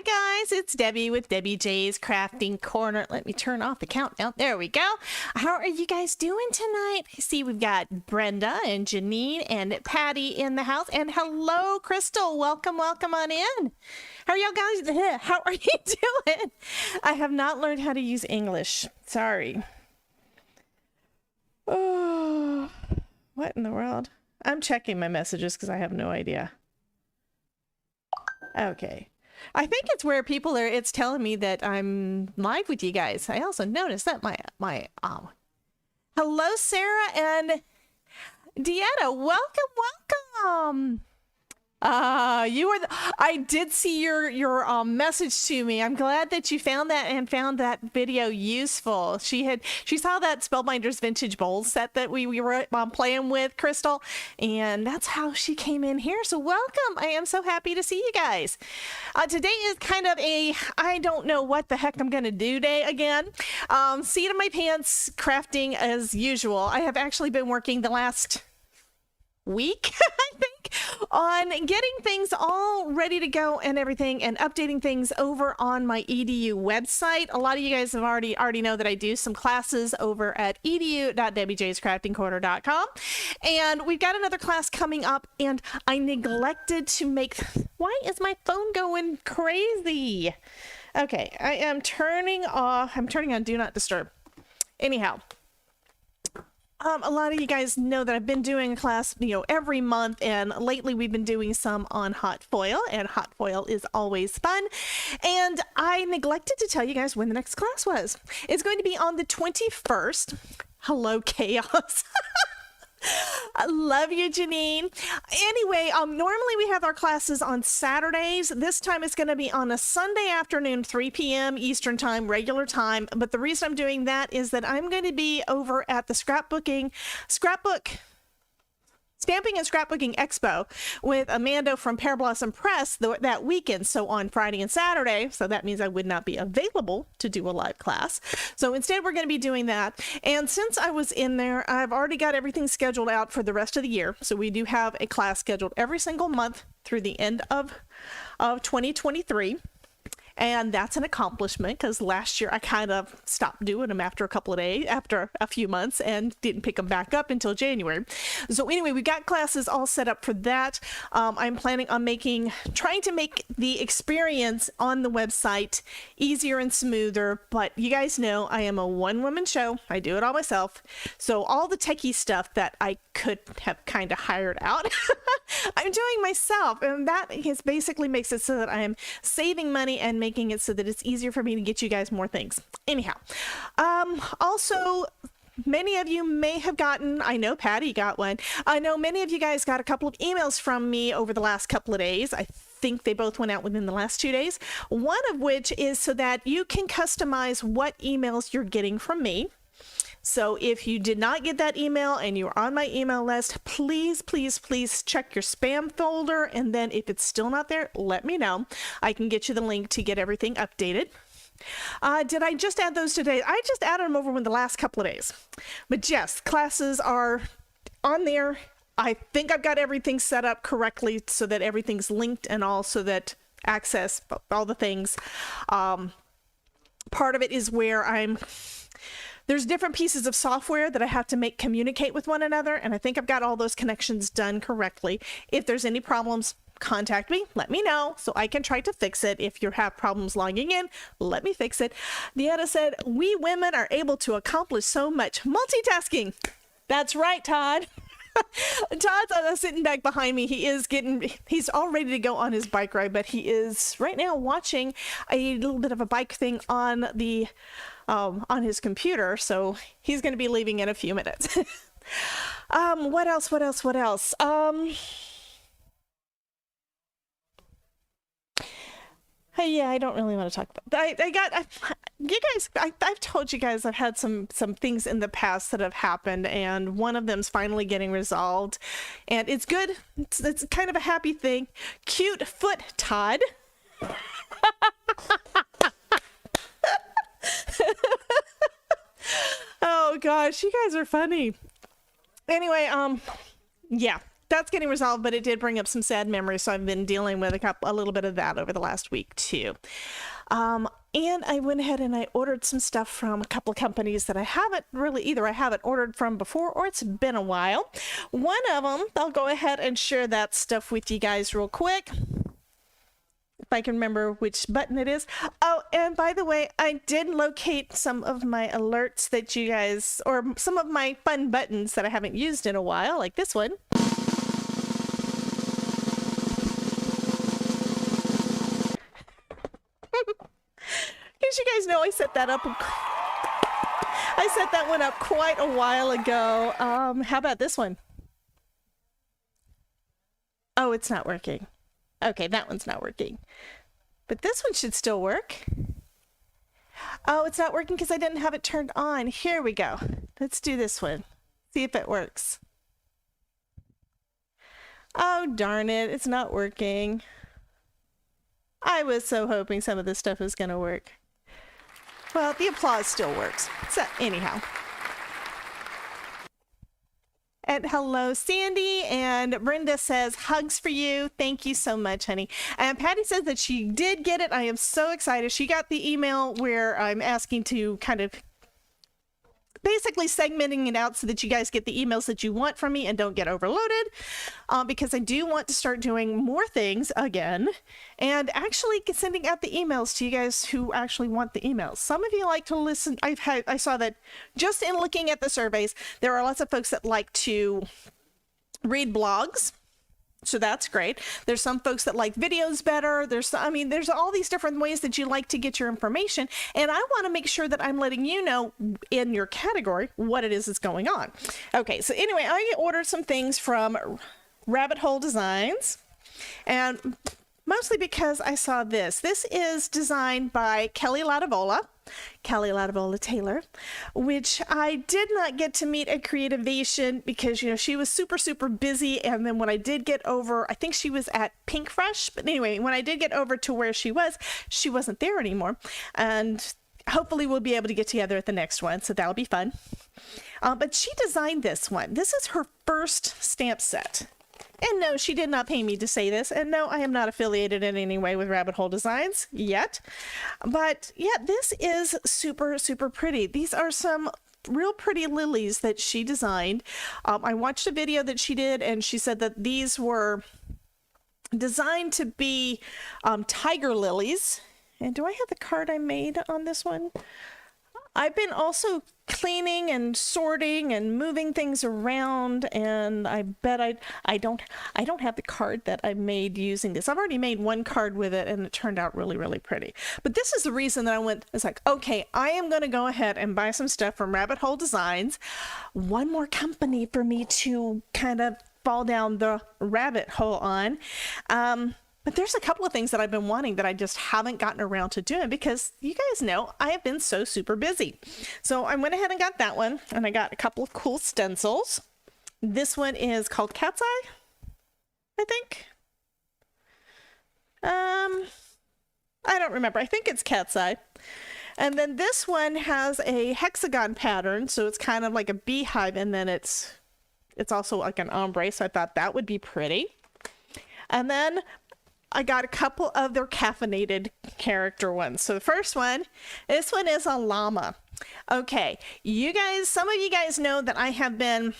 guys, it's Debbie with Debbie J's Crafting Corner. Let me turn off the countdown. There we go. How are you guys doing tonight? I see we've got Brenda and Janine and Patty in the house. And hello, Crystal. Welcome on in. How are y'all guys? How are you doing? I have not learned how to use English. Sorry. Oh, what in the world? I'm checking my messages because I have no idea. Okay. I think it's where people are, it's telling me that I'm live with you guys. I also noticed that hello, Sarah and Deanna. Welcome. I did see your message to me. I'm glad that you found that and found that video useful. She saw that Spellbinders Vintage Bowl set that we were playing with, Crystal, and that's how she came in here. So welcome. I am so happy to see you guys. Today is kind of a I don't know what the heck I'm gonna do day again. Seat in my pants crafting as usual. I have actually been working the last week, I think, on getting things all ready to go and everything and updating things over on my edu website. A lot of you guys have already know that I do some classes over at edu.debbiejscraftingcorner.com, and we've got another class coming up, and I neglected to make, why is my phone going crazy? Okay, I'm turning on do not disturb. Anyhow, a lot of you guys know that I've been doing a class, every month, and lately we've been doing some on hot foil, and hot foil is always fun. And I neglected to tell you guys when the next class was. It's going to be on the 21st. Hello, chaos. I love you, Janine. Anyway, normally we have our classes on Saturdays. This time it's going to be on a Sunday afternoon, 3 p.m. Eastern time, regular time. But the reason I'm doing that is that I'm going to be over at the Stamping and Scrapbooking Expo with Amanda from Pear Blossom Press that weekend. So on Friday and Saturday, so that means I would not be available to do a live class. So instead we're going to be doing that. And since I was in there, I've already got everything scheduled out for the rest of the year. So we do have a class scheduled every single month through the end of 2023. And that's an accomplishment because last year I kind of stopped doing them after a few months, and didn't pick them back up until January. So anyway, we got classes all set up for that. I'm planning on trying to make the experience on the website easier and smoother, but you guys know I am a one-woman show. I do it all myself. So all the techie stuff that I could have kind of hired out, I'm doing myself, and that basically makes it so that I am saving money and making it so that it's easier for me to get you guys more things. Anyhow, also, many of you may have gotten, I know Patty got one, I know many of you guys got a couple of emails from me over the last couple of days. I think they both went out within the last 2 days. One of which is so that you can customize what emails you're getting from me. So if you did not get that email and you're on my email list, please check your spam folder. And then if it's still not there, let me know. I can get you the link to get everything updated. Did I just add those today? I just added them over in the last couple of days. But yes, classes are on there. I think I've got everything set up correctly so that everything's linked and also that access all the things. Part of it is where there's different pieces of software that I have to make communicate with one another, and I think I've got all those connections done correctly. If there's any problems, contact me, let me know, so I can try to fix it. If you have problems logging in, let me fix it. Deanna said, we women are able to accomplish so much multitasking. That's right, Todd. Todd's sitting back behind me. He's all ready to go on his bike ride, but he is right now watching a little bit of a bike thing on his computer, so he's going to be leaving in a few minutes. What else? Yeah, I don't really want to talk about I've told you guys I've had some things in the past that have happened, and one of them's finally getting resolved, and it's good. It's kind of a happy thing. Cute foot, Todd. Oh gosh, you guys are funny. Anyway, yeah, that's getting resolved, but it did bring up some sad memories, so I've been dealing with a little bit of that over the last week too. And I went ahead and I ordered some stuff from a couple of companies that I haven't ordered from before, or it's been a while. One of them, I'll go ahead and share that stuff with you guys real quick, if I can remember which button it is. Oh, and by the way, I did locate some of my alerts that you guys, or some of my fun buttons that I haven't used in a while, like this one. As you guys know, I set that one up quite a while ago. How about this one? Oh, it's not working. Okay, that one's not working. But this one should still work. Oh, it's not working because I didn't have it turned on. Here we go. Let's do this one. See if it works. Oh, darn it. It's not working. I was so hoping some of this stuff was going to work. Well, the applause still works. So, anyhow. And hello, Sandy. And Brenda says, hugs for you. Thank you so much, honey. And Patty says that she did get it. I am so excited. She got the email where I'm asking to kind of basically segmenting it out so that you guys get the emails that you want from me and don't get overloaded, because I do want to start doing more things again and actually sending out the emails to you guys who actually want the emails. Some of you like to listen. I saw that just in looking at the surveys, there are lots of folks that like to read blogs. So that's great. There's some folks that like videos better. There's all these different ways that you like to get your information. And I want to make sure that I'm letting you know in your category what it is that's going on. Okay, so anyway, I ordered some things from Rabbit Hole Designs. And mostly because I saw this. This is designed by Kelly Latavola Taylor, which I did not get to meet at Creativation because, you know, she was super, super busy. And then when I did get over, I think she was at Pink Fresh. But anyway, when I did get over to where she wasn't there anymore. And hopefully we'll be able to get together at the next one. So that'll be fun. But she designed this one. This is her first stamp set. And no, she did not pay me to say this. And no, I am not affiliated in any way with Rabbit Hole Designs yet. But yeah, this is super, super pretty. These are some real pretty lilies that she designed. I watched a video that she did, and she said that these were designed to be tiger lilies. And do I have the card I made on this one? I've been also cleaning and sorting and moving things around, and I bet I don't have the card that I made using this. I've already made one card with it, and it turned out really, really pretty. But this is the reason that it's like, okay, I am going to go ahead and buy some stuff from Rabbit Hole Designs. One more company for me to kind of fall down the rabbit hole on. But there's a couple of things that I've been wanting that I just haven't gotten around to doing because you guys know I have been so super busy. So I went ahead and got that one, and I got a couple of cool stencils. This one is called Cat's Eye, I think. I don't remember. I think it's Cat's Eye. And then this one has a hexagon pattern, so it's kind of like a beehive, and then it's also like an ombre, so I thought that would be pretty. And then I got a couple of their caffeinated character ones. So the first one, this one is a llama. Okay, you guys, some of you guys know that I have been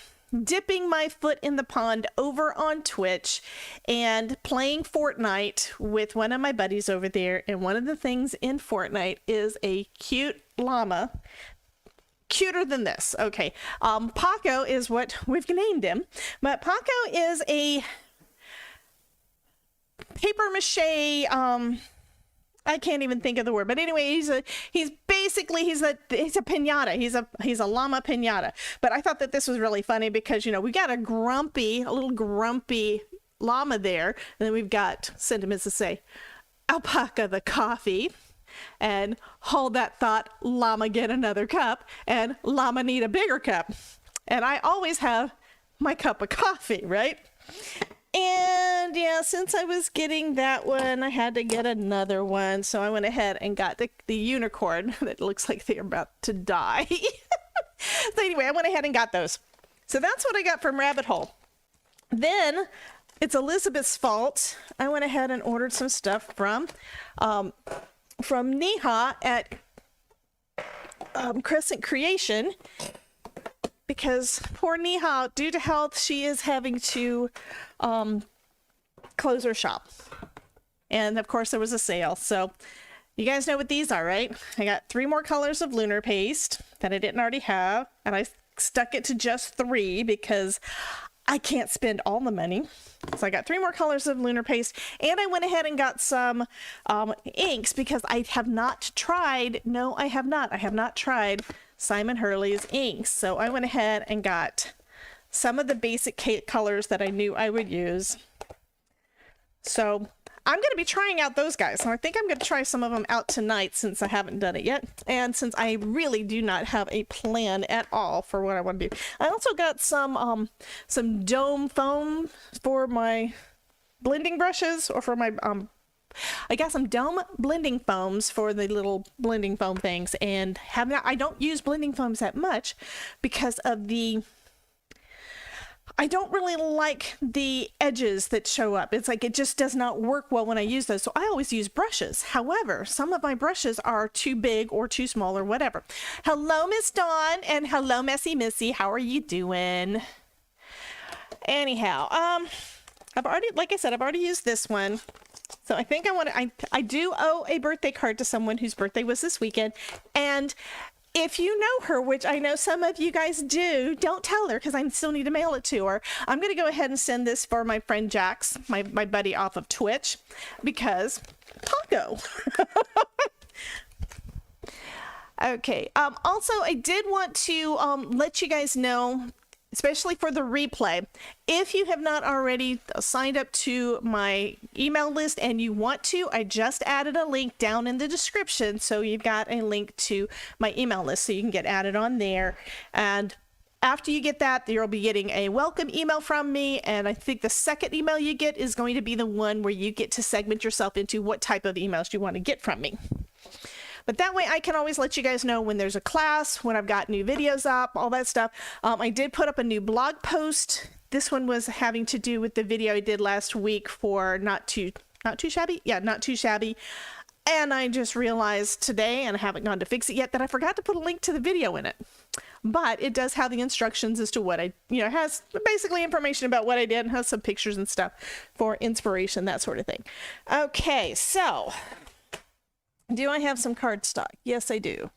dipping my foot in the pond over on Twitch and playing Fortnite with one of my buddies over there. And one of the things in Fortnite is a cute llama. Cuter than this. Okay, Paco is what we've named him. But Paco is a paper mache, I can't even think of the word, but anyway, he's a pinata. He's a llama pinata. But I thought that this was really funny because, you know, we got a little grumpy llama there, and then we've got sentiments to say, alpaca the coffee, and hold that thought, llama get another cup, and llama need a bigger cup. And I always have my cup of coffee, right? And yeah, since I was getting that one, I had to get another one. So I went ahead and got the unicorn that looks like they're about to die. So anyway, I went ahead and got those. So that's what I got from Rabbit Hole. Then it's Elizabeth's fault. I went ahead and ordered some stuff from Neha at Crescent Creation, because poor Neha, due to health, she is having to close her shop. And of course there was a sale. So you guys know what these are, right? I got 3 more colors of lunar paste that I didn't already have, and I stuck it to just 3 because I can't spend all the money. So I got 3 more colors of lunar paste, and I went ahead and got some inks because I have not tried, no, I have not tried Simon Hurley's inks. So I went ahead and got some of the basic colors that I knew I would use. So I'm going to be trying out those guys. So I think I'm going to try some of them out tonight since I haven't done it yet. And since I really do not have a plan at all for what I want to do. I also got some dome foam for my blending brushes, or for my, I got some dome blending foams for the little blending foam things. And I don't use blending foams that much because of I don't really like the edges that show up. It's like it just does not work well when I use those. So I always use brushes. However, some of my brushes are too big or too small or whatever. Hello, Miss Dawn, and hello, Messy Missy. How are you doing? Anyhow, like I said, I've already used this one. So I think I do owe a birthday card to someone whose birthday was this weekend. And if you know her, which I know some of you guys do, don't tell her because I still need to mail it to her. I'm going to go ahead and send this for my friend Jax, my buddy off of Twitch, because taco. Okay. Also, I did want to let you guys know, especially for the replay, if you have not already signed up to my email list and you want to, I just added a link down in the description. So you've got a link to my email list so you can get added on there. And after you get that, you'll be getting a welcome email from me. And I think the second email you get is going to be the one where you get to segment yourself into what type of emails you want to get from me. But that way I can always let you guys know when there's a class, when I've got new videos up, all that stuff. I did put up a new blog post. This one was having to do with the video I did last week for Not Too Shabby? Yeah, Not Too Shabby. And I just realized today, and I haven't gone to fix it yet, that I forgot to put a link to the video in it. But it does have the instructions as to what it has basically information about what I did and has some pictures and stuff for inspiration, that sort of thing. Okay, so do I have some cardstock? Yes, I do.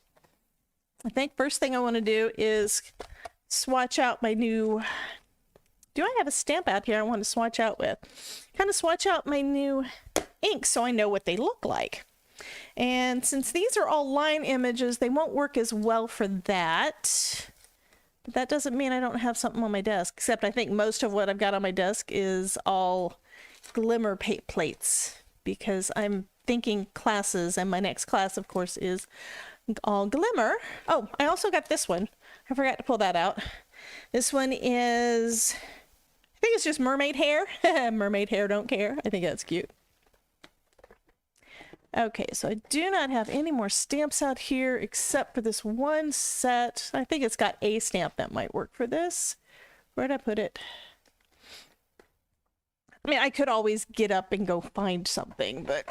I think first thing I want to do is swatch out my new... Do I have a stamp out here I want to swatch out with? Kind of swatch out my new ink so I know what they look like. And since these are all line images, they won't work as well for that. But that doesn't mean I don't have something on my desk, except I think most of what I've got on my desk is all glimmer plates, because I'm thinking classes, and my next class, of course, is all glimmer. Oh, I also got this one. I forgot to pull that out. This one is, I think it's just mermaid hair. Mermaid hair, don't care. I think that's cute. Okay, so I do not have any more stamps out here except for this one set. I think it's got a stamp that might work for this. Where'd I put it? I mean, I could always get up and go find something, but...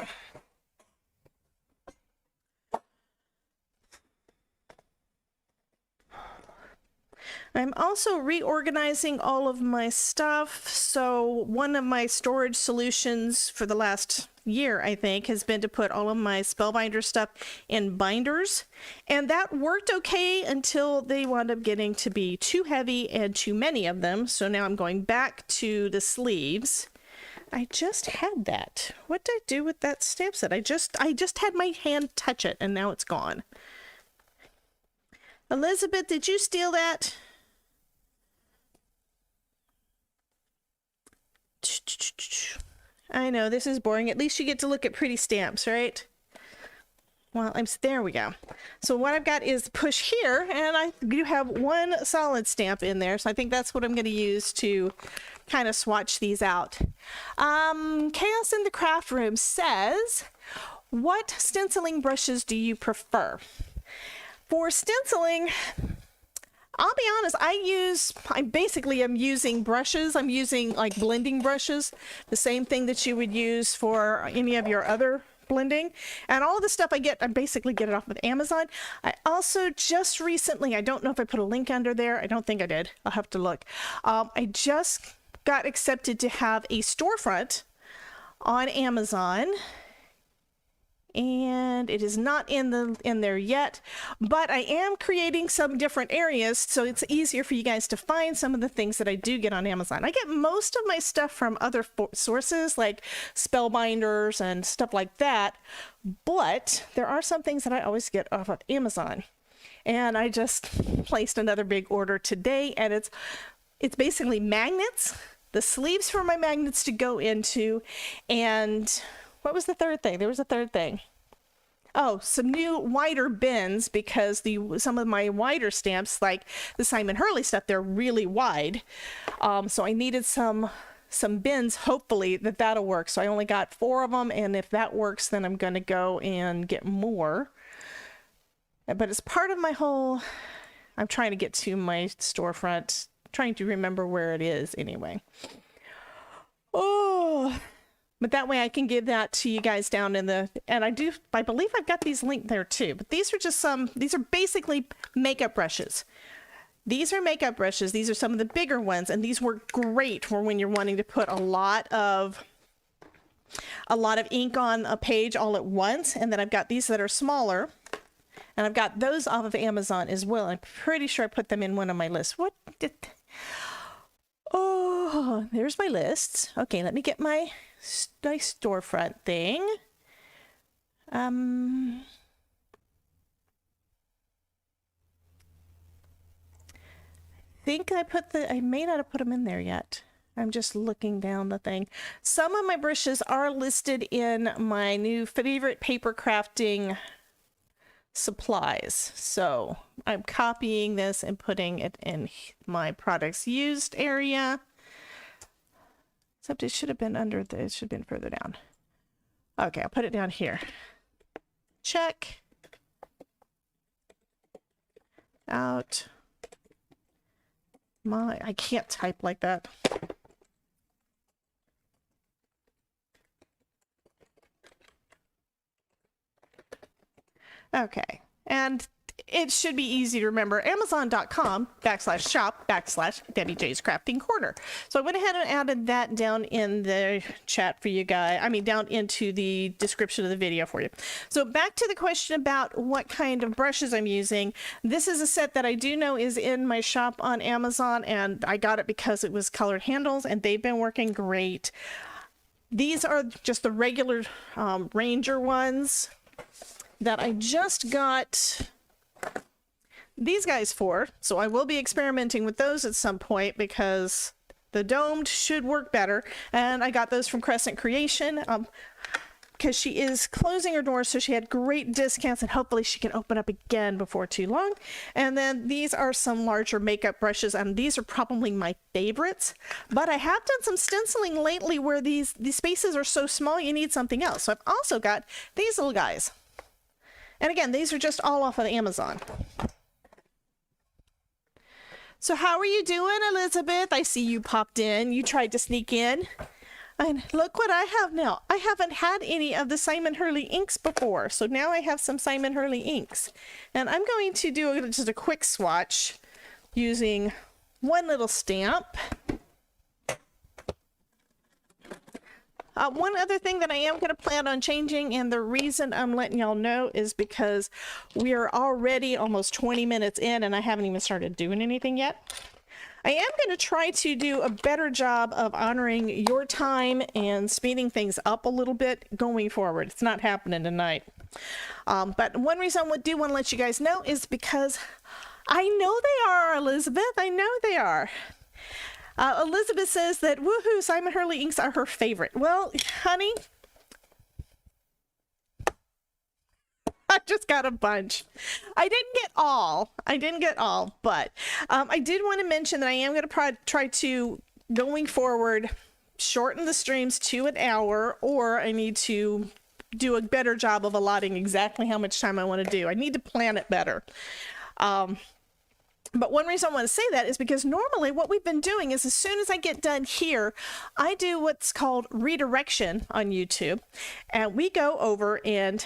I'm also reorganizing all of my stuff. So one of my storage solutions for the last year, I think, has been to put all of my Spellbinder stuff in binders. And that worked okay until they wound up getting to be too heavy and too many of them. So now I'm going back to the sleeves. I just had that. What did I do with that stamp set? I just had my hand touch it and now it's gone. Elizabeth, did you steal that? I know, this is boring. At least you get to look at pretty stamps, right? Well, there we go. So what I've got is push here, and I do have one solid stamp in there. So I think that's what I'm going to use to kind of swatch these out. Chaos in the Craft Room says, what stenciling brushes do you prefer? For stenciling, I'll be honest, I basically am using brushes. I'm using like blending brushes, the same thing that you would use for any of your other blending. And all of the stuff I basically get it off of Amazon. I also just recently, I don't know if I put a link under there. I don't think I did. I'll have to look. I just got accepted to have a storefront on Amazon. And it is not in there yet, but I am creating some different areas so it's easier for you guys to find some of the things that I do get on Amazon. I get most of my stuff from other sources like Spellbinders and stuff like that, but there are some things that I always get off of Amazon. And I just placed another big order today, and it's basically magnets, the sleeves for my magnets to go into, and what was the third thing? There was a third thing. Oh, some new wider bins, because some of my wider stamps, like the Simon Hurley stuff, they're really wide. So I needed some bins, hopefully that'll work. So I only got 4 of them, and if that works, then I'm going to go and get more. But it's part of my whole, I'm trying to get to my storefront, trying to remember where it is anyway. Oh, but that way I can give that to you guys down in the, and I believe I've got these linked there too, but these are just these are basically makeup brushes. These are makeup brushes. These are some of the bigger ones, and these work great for when you're wanting to put a lot of ink on a page all at once. And then I've got these that are smaller, and I've got those off of Amazon as well. I'm pretty sure I put them in one of my lists. Oh, there's my lists. Okay, let me get my nice storefront thing. I think I may not have put them in there yet. I'm just looking down the thing. Some of my brushes are listed in my new favorite paper crafting supplies. So I'm copying this and putting it in my products used area. Except it should have been under the, it should have been further down. Okay, I'll put it down here. Check. Out. I can't type like that. Okay, and it should be easy to remember. Amazon.com/shop/Debbie J's Crafting Corner. So I went ahead and added that down in the chat for you guys. I mean, down into the description of the video for you. So back to the question about what kind of brushes I'm using. This is a set that I do know is in my shop on Amazon, and I got it because it was colored handles, and they've been working great. These are just the regular Ranger ones that I just got these guys for, so I will be experimenting with those at some point because the domed should work better. And I got those from Crescent Creation because she is closing her doors, so she had great discounts, and hopefully she can open up again before too long. And then these are some larger makeup brushes, and these are probably my favorites. But I have done some stenciling lately where these spaces are so small you need something else. So I've also got these little guys. And again, these are just all off of Amazon. So how are you doing, Elizabeth? I see you popped in. You tried to sneak in. And look what I have now. I haven't had any of the Simon Hurley inks before. So now I have some Simon Hurley inks. And I'm going to do just a quick swatch using one little stamp. One other thing that I am going to plan on changing, and the reason I'm letting y'all know is because we are already almost 20 minutes in and I haven't even started doing anything yet. I am going to try to do a better job of honoring your time and speeding things up a little bit going forward. It's not happening tonight. But one reason I do want to let you guys know is because I know they are, Elizabeth. I know they are. Elizabeth says that, woohoo, Simon Hurley inks are her favorite. Well, honey, I just got a bunch. I didn't get all, but I did want to mention that I am going to try to, going forward, shorten the streams to an hour, or I need to do a better job of allotting exactly how much time I want to do. I need to plan it better. But one reason I want to say that is because normally what we've been doing is as soon as I get done here, I do what's called redirection on YouTube. And we go over and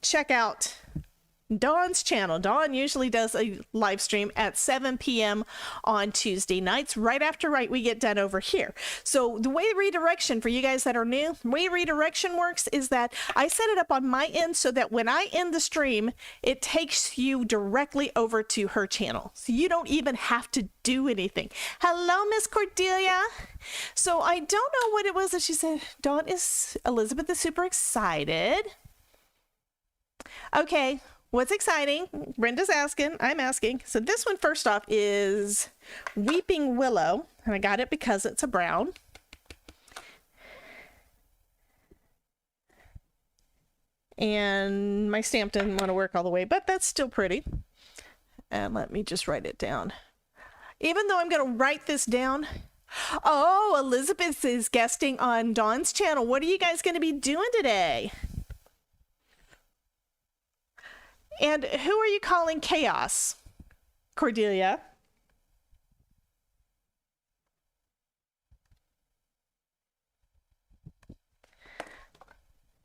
check out Dawn's channel. Dawn usually does a live stream at 7 p.m. on Tuesday nights, right after we get done over here. So the way redirection, for you guys that are new, the way redirection works is that I set it up on my end so that when I end the stream, it takes you directly over to her channel. So you don't even have to do anything. Hello, Miss Cordelia. So I don't know what it was that she said. Elizabeth is super excited. Okay. What's exciting? Brenda's asking, I'm asking. So this one first off is Weeping Willow, and I got it because it's a brown. And my stamp didn't want to work all the way, but that's still pretty. And let me just write it down. Even though I'm going to write this down. Oh, Elizabeth is guesting on Dawn's channel. What are you guys going to be doing today? And who are you calling Chaos, Cordelia?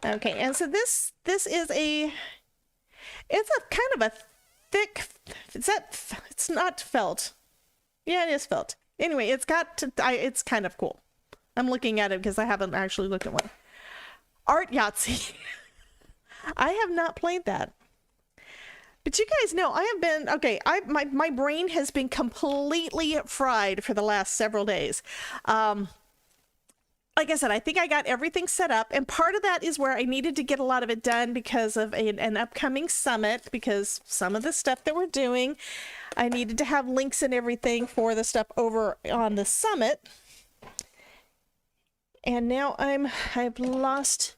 Okay, and so this is it's a kind of a thick, it's not felt. Yeah, it is felt. Anyway, it's kind of cool. I'm looking at it because I haven't actually looked at one. Art Yahtzee. I have not played that. But you guys know I have been, okay, my brain has been completely fried for the last several days. Like I said, I think I got everything set up, and part of that is where I needed to get a lot of it done because of an upcoming summit, because some of the stuff that we're doing, I needed to have links and everything for the stuff over on the summit. And now I've lost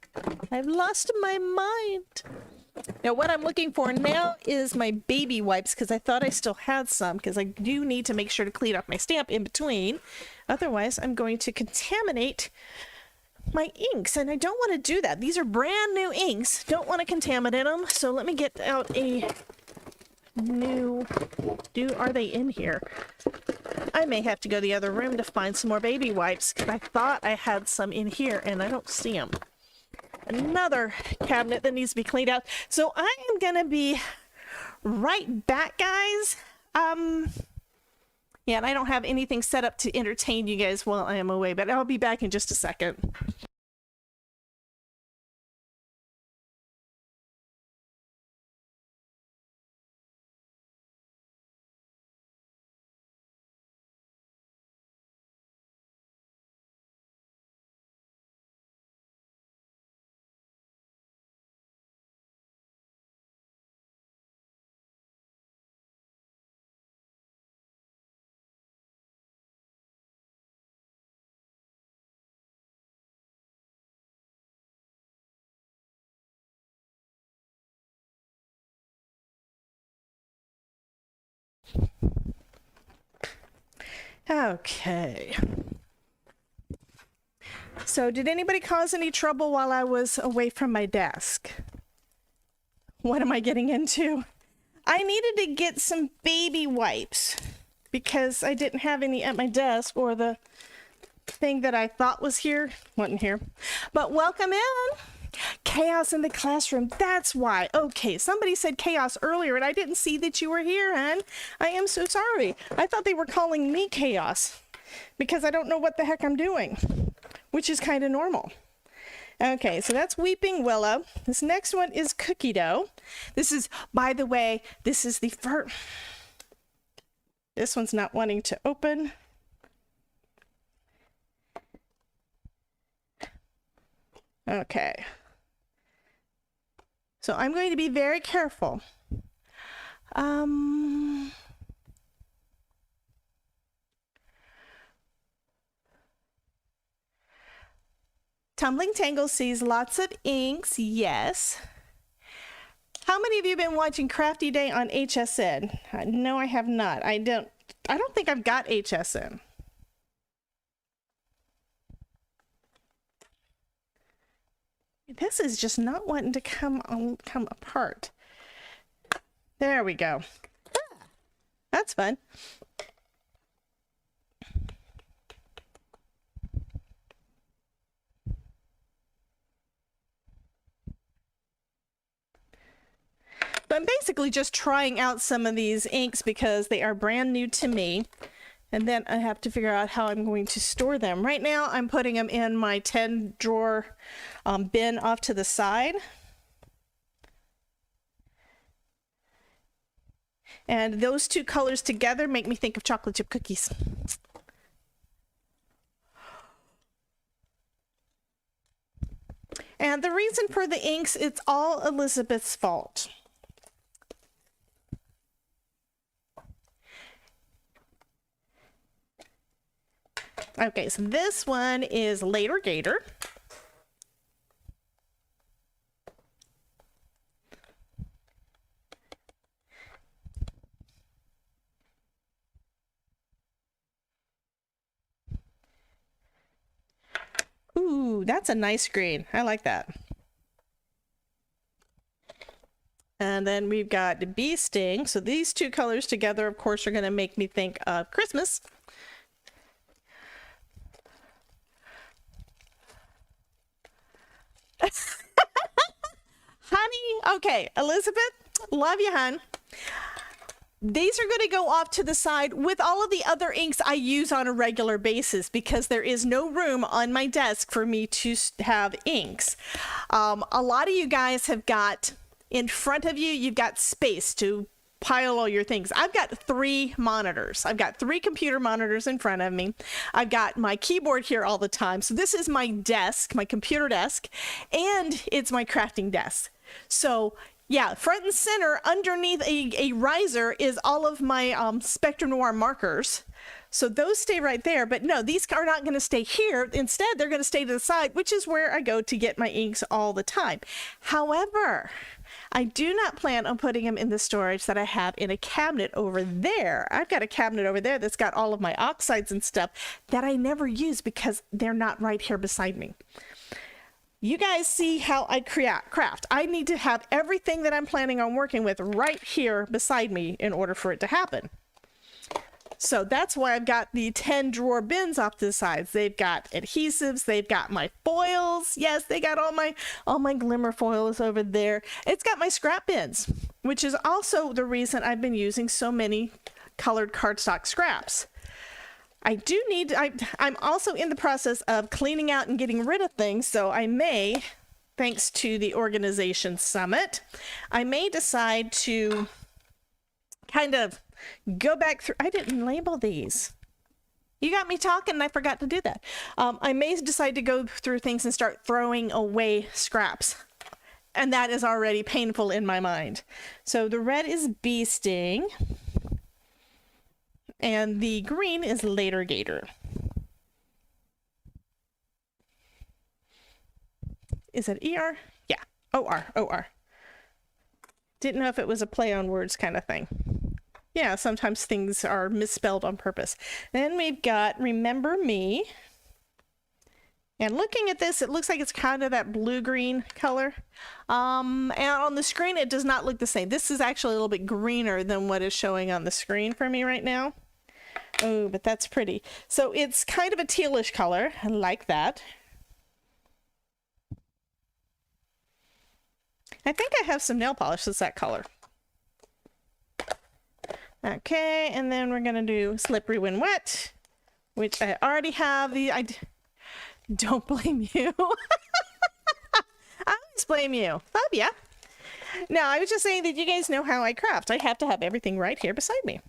my mind. Now what I'm looking for now is my baby wipes, because I thought I still had some, because I do need to make sure to clean up my stamp in between. Otherwise, I'm going to contaminate my inks, and I don't want to do that. These are brand new inks. Don't want to contaminate them. So let me get out a new... Are they in here? I may have to go to the other room to find some more baby wipes, because I thought I had some in here, and I don't see them. Another cabinet that needs to be cleaned out. So I am gonna be right back, guys. Yeah, and I don't have anything set up to entertain you guys while I am away, but I'll be back in just a second. Okay. So did anybody cause any trouble while I was away from my desk? What am I getting into? I needed to get some baby wipes because I didn't have any at my desk, or the thing that I thought was here wasn't here. But welcome in. Chaos in the classroom. That's why. Okay, somebody said chaos earlier and I didn't see that you were here, hon. I am so sorry. I thought they were calling me chaos because I don't know what the heck I'm doing, which is kind of normal. Okay, so that's Weeping Willow. This next one is Cookie Dough. This is, by the way, this is the first. This one's not wanting to open. Okay. So I'm going to be very careful. Tumbling Tangle sees lots of inks. Yes. How many of you have been watching Crafty Day on HSN? No, I have not. I don't think I've got HSN. This is just not wanting to come apart. There we go. That's fun. But I'm basically just trying out some of these inks because they are brand new to me. And then I have to figure out how I'm going to store them. Right now, I'm putting them in my 10 drawer bin off to the side. And those two colors together make me think of chocolate chip cookies. And the reason for the inks, it's all Elizabeth's fault. Okay, so this one is LiQWYD. Ooh, that's a nice green. I like that. And then we've got Bee Sting. So these two colors together, of course, are going to make me think of Christmas. Honey, okay, Elizabeth, love you, hon. These are going to go off to the side with all of the other inks I use on a regular basis because there is no room on my desk for me to have inks. A lot of you guys have got in front of you, you've got space to pile all your things. I've got 3 monitors. I've got 3 computer monitors in front of me. I've got my keyboard here all the time. So this is my desk, my computer desk, and it's my crafting desk. So yeah, front and center underneath a riser is all of my Spectrum Noir markers. So those stay right there, but no, these are not going to stay here. Instead, they're going to stay to the side, which is where I go to get my inks all the time. However, I do not plan on putting them in the storage that I have in a cabinet over there. I've got a cabinet over there that's got all of my oxides and stuff that I never use because they're not right here beside me. You guys see how I craft. I need to have everything that I'm planning on working with right here beside me in order for it to happen. So that's why I've got the 10 drawer bins off to the sides. They've got adhesives, they've got my foils. Yes, they got all my glimmer foils over there. It's got my scrap bins, which is also the reason I've been using so many colored cardstock scraps. I'm also in the process of cleaning out and getting rid of things, so I may, thanks to the organization summit, I may decide to kind of go back through. I didn't label these. You got me talking and I forgot to do that. I may decide to go through things and start throwing away scraps. And that is already painful in my mind. So the red is Bee Sting. And the green is LiQWYD. Is it ER? Yeah. OR. Didn't know if it was a play on words kind of thing. Yeah, sometimes things are misspelled on purpose. Then we've got Remember Me. And looking at this, it looks like it's kind of that blue-green color. And on the screen, it does not look the same. This is actually a little bit greener than what is showing on the screen for me right now. Oh, but that's pretty. So it's kind of a tealish color. I like that. I think I have some nail polish that's that color. Okay, and then we're gonna do Slippery When Wet, which I already have. I don't blame you. I always blame you. Love ya. Now, I was just saying that you guys know how I craft. I have to have everything right here beside me.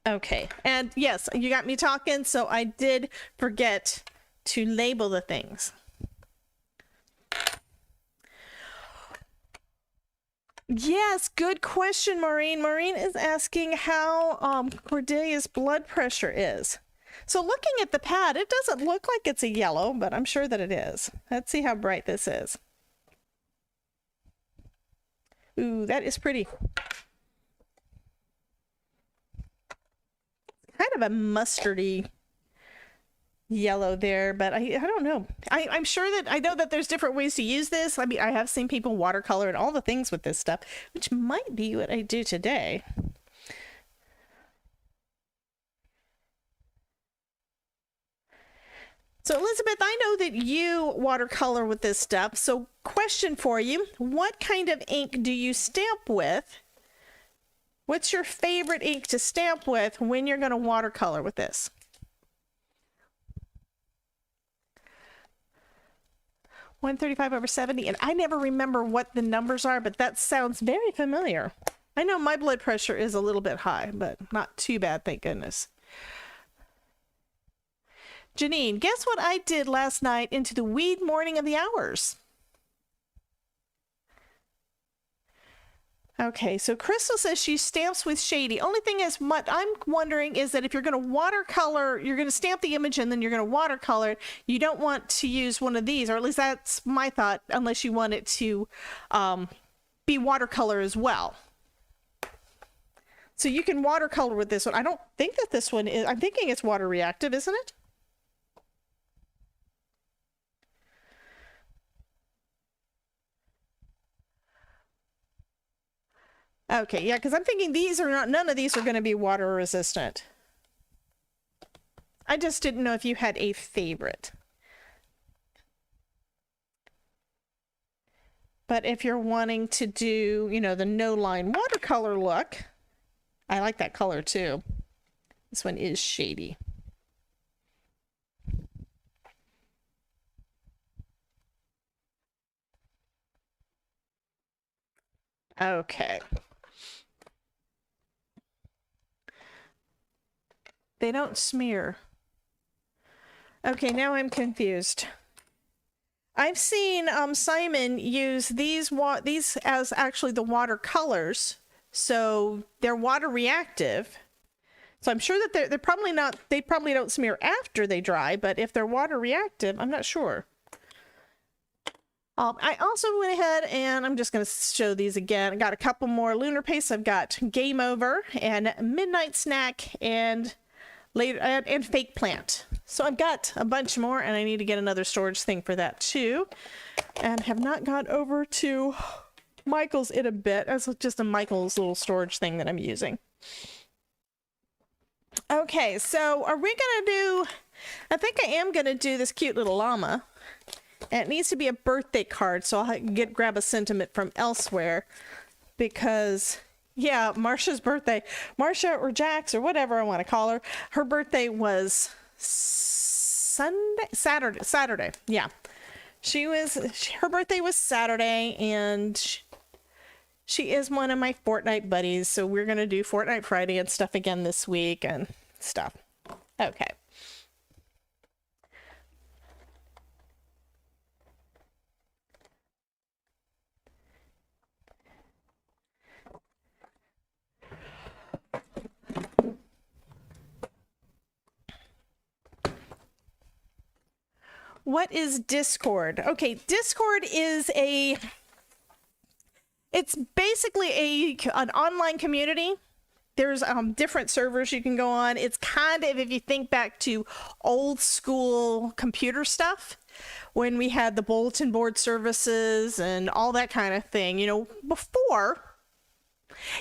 Okay, and yes, you got me talking, so I did forget to label the things. Yes, good question, Maureen. Maureen is asking how Cordelia's blood pressure is. So looking at the pad, it doesn't look like it's a yellow, but I'm sure that it is. Let's see how bright this is. Ooh, that is pretty. Kind of a mustardy yellow there, but I don't know. I'm sure that I know that there's different ways to use this. I mean, I have seen people watercolor and all the things with this stuff, which might be what I do today. So Elizabeth, I know that you watercolor with this stuff. So question for you, what kind of ink do you stamp with? What's your favorite ink to stamp with when you're going to watercolor with this? (135/70), and I never remember what the numbers are, but that sounds very familiar. I know my blood pressure is a little bit high, but not too bad, thank goodness. Janine, guess what I did last night into the weed morning of the hours? Okay, so Crystal says she stamps with Shady. Only thing is, what I'm wondering is that if you're going to watercolor, you're going to stamp the image and then you're going to watercolor it, you don't want to use one of these, or at least that's my thought, unless you want it to be watercolor as well. So you can watercolor with this one. I don't think that this one is, I'm thinking it's water reactive, isn't it? Okay, yeah, because I'm thinking these are not, none of these are going to be water resistant. I just didn't know if you had a favorite. But if you're wanting to do, you know, the no-line watercolor look, I like that color too. This one is Shady. Okay. They don't smear. Okay, now I'm confused. I've seen Simon use these as actually the watercolors, so they're water reactive. So I'm sure that they're probably not. They probably don't smear after they dry, but if they're water reactive, I'm not sure. I also went ahead and I'm just going to show these again. I got a couple more lunar pastes. I've got Game Over and Midnight Snack and later and Fake Plant. So I've got a bunch more, and I need to get another storage thing for that too. And have not got over to Michael's in a bit. That's just a Michael's little storage thing that I'm using. Okay, so are we gonna do, I think I am gonna do this cute little llama. And it needs to be a birthday card, so I'll grab a sentiment from elsewhere, because yeah, Marsha's birthday, Marsha or Jax or whatever I want to call her, her birthday was Saturday. Yeah, her birthday was Saturday, and she is one of my Fortnite buddies, so we're gonna do Fortnite Friday and stuff again this week and stuff. Okay. What is Discord? Okay, Discord is it's basically an online community. There's different servers you can go on. It's kind of, if you think back to old school computer stuff, when we had the bulletin board services and all that kind of thing, you know, before.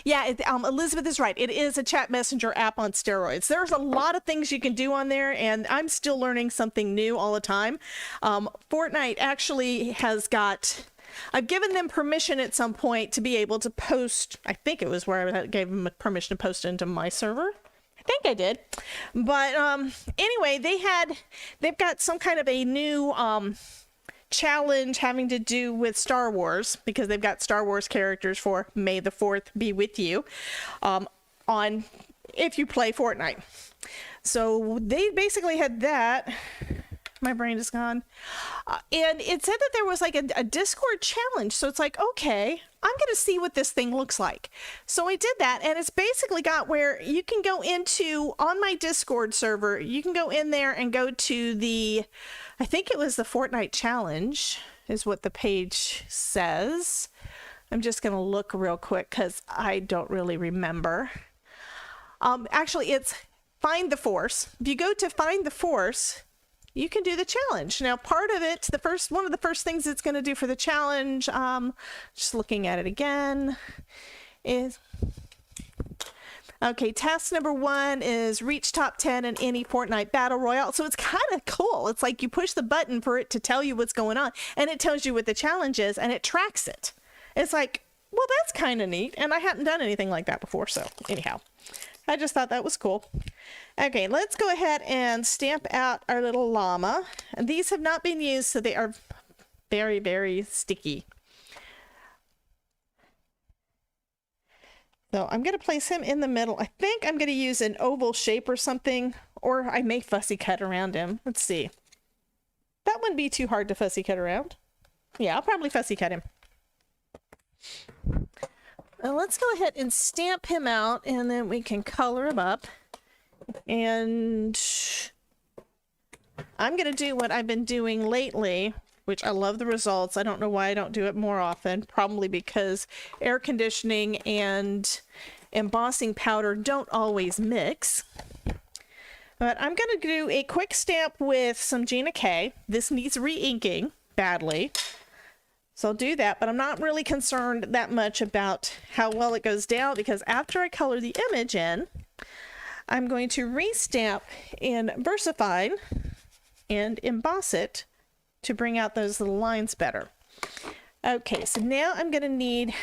Yeah, Elizabeth is right. It is a chat messenger app on steroids. There's a lot of things you can do on there, and I'm still learning something new all the time. Fortnite actually has got, I've given them permission at some point to be able to post, I think it was where I gave them permission to post into my server. I think I did. But anyway, they've got some kind of a new challenge having to do with Star Wars, because they've got Star Wars characters for May the 4th be with you on if you play Fortnite. So they basically had that. My brain is gone. And it said that there was like a Discord challenge. So it's like, okay, I'm going to see what this thing looks like. So I did that, and it's basically got where you can go into, on my Discord server, you can go in there and go to the, I think it was the Fortnite challenge is what the page says. I'm just going to look real quick because I don't really remember. Actually, it's Find the Force. If you go to Find the Force, you can do the challenge. Now, part of it, one of the first things it's going to do for the challenge, just looking at it again, is Okay, task number 1 is reach top 10 in any Fortnite battle royale. So it's kind of cool. It's like you push the button for it to tell you what's going on, and it tells you what the challenge is, and it tracks it. It's like, well, that's kind of neat, and I hadn't done anything like that before. So anyhow, I just thought that was cool. Okay, let's go ahead and stamp out our little llama. And these have not been used, so they are very, very sticky. So I'm going to place him in the middle. I think I'm going to use an oval shape or something, or I may fussy cut around him. Let's see. That wouldn't be too hard to fussy cut around. Yeah, I'll probably fussy cut him. Now let's go ahead and stamp him out, and then we can color him up. And I'm going to do what I've been doing lately, which I love the results. I don't know why I don't do it more often. Probably because air conditioning and embossing powder don't always mix. But I'm going to do a quick stamp with some Gina K. This needs re-inking badly, so I'll do that. But I'm not really concerned that much about how well it goes down, because after I color the image in, I'm going to re-stamp in VersaFine and emboss it to bring out those little lines better. Okay, so now I'm gonna need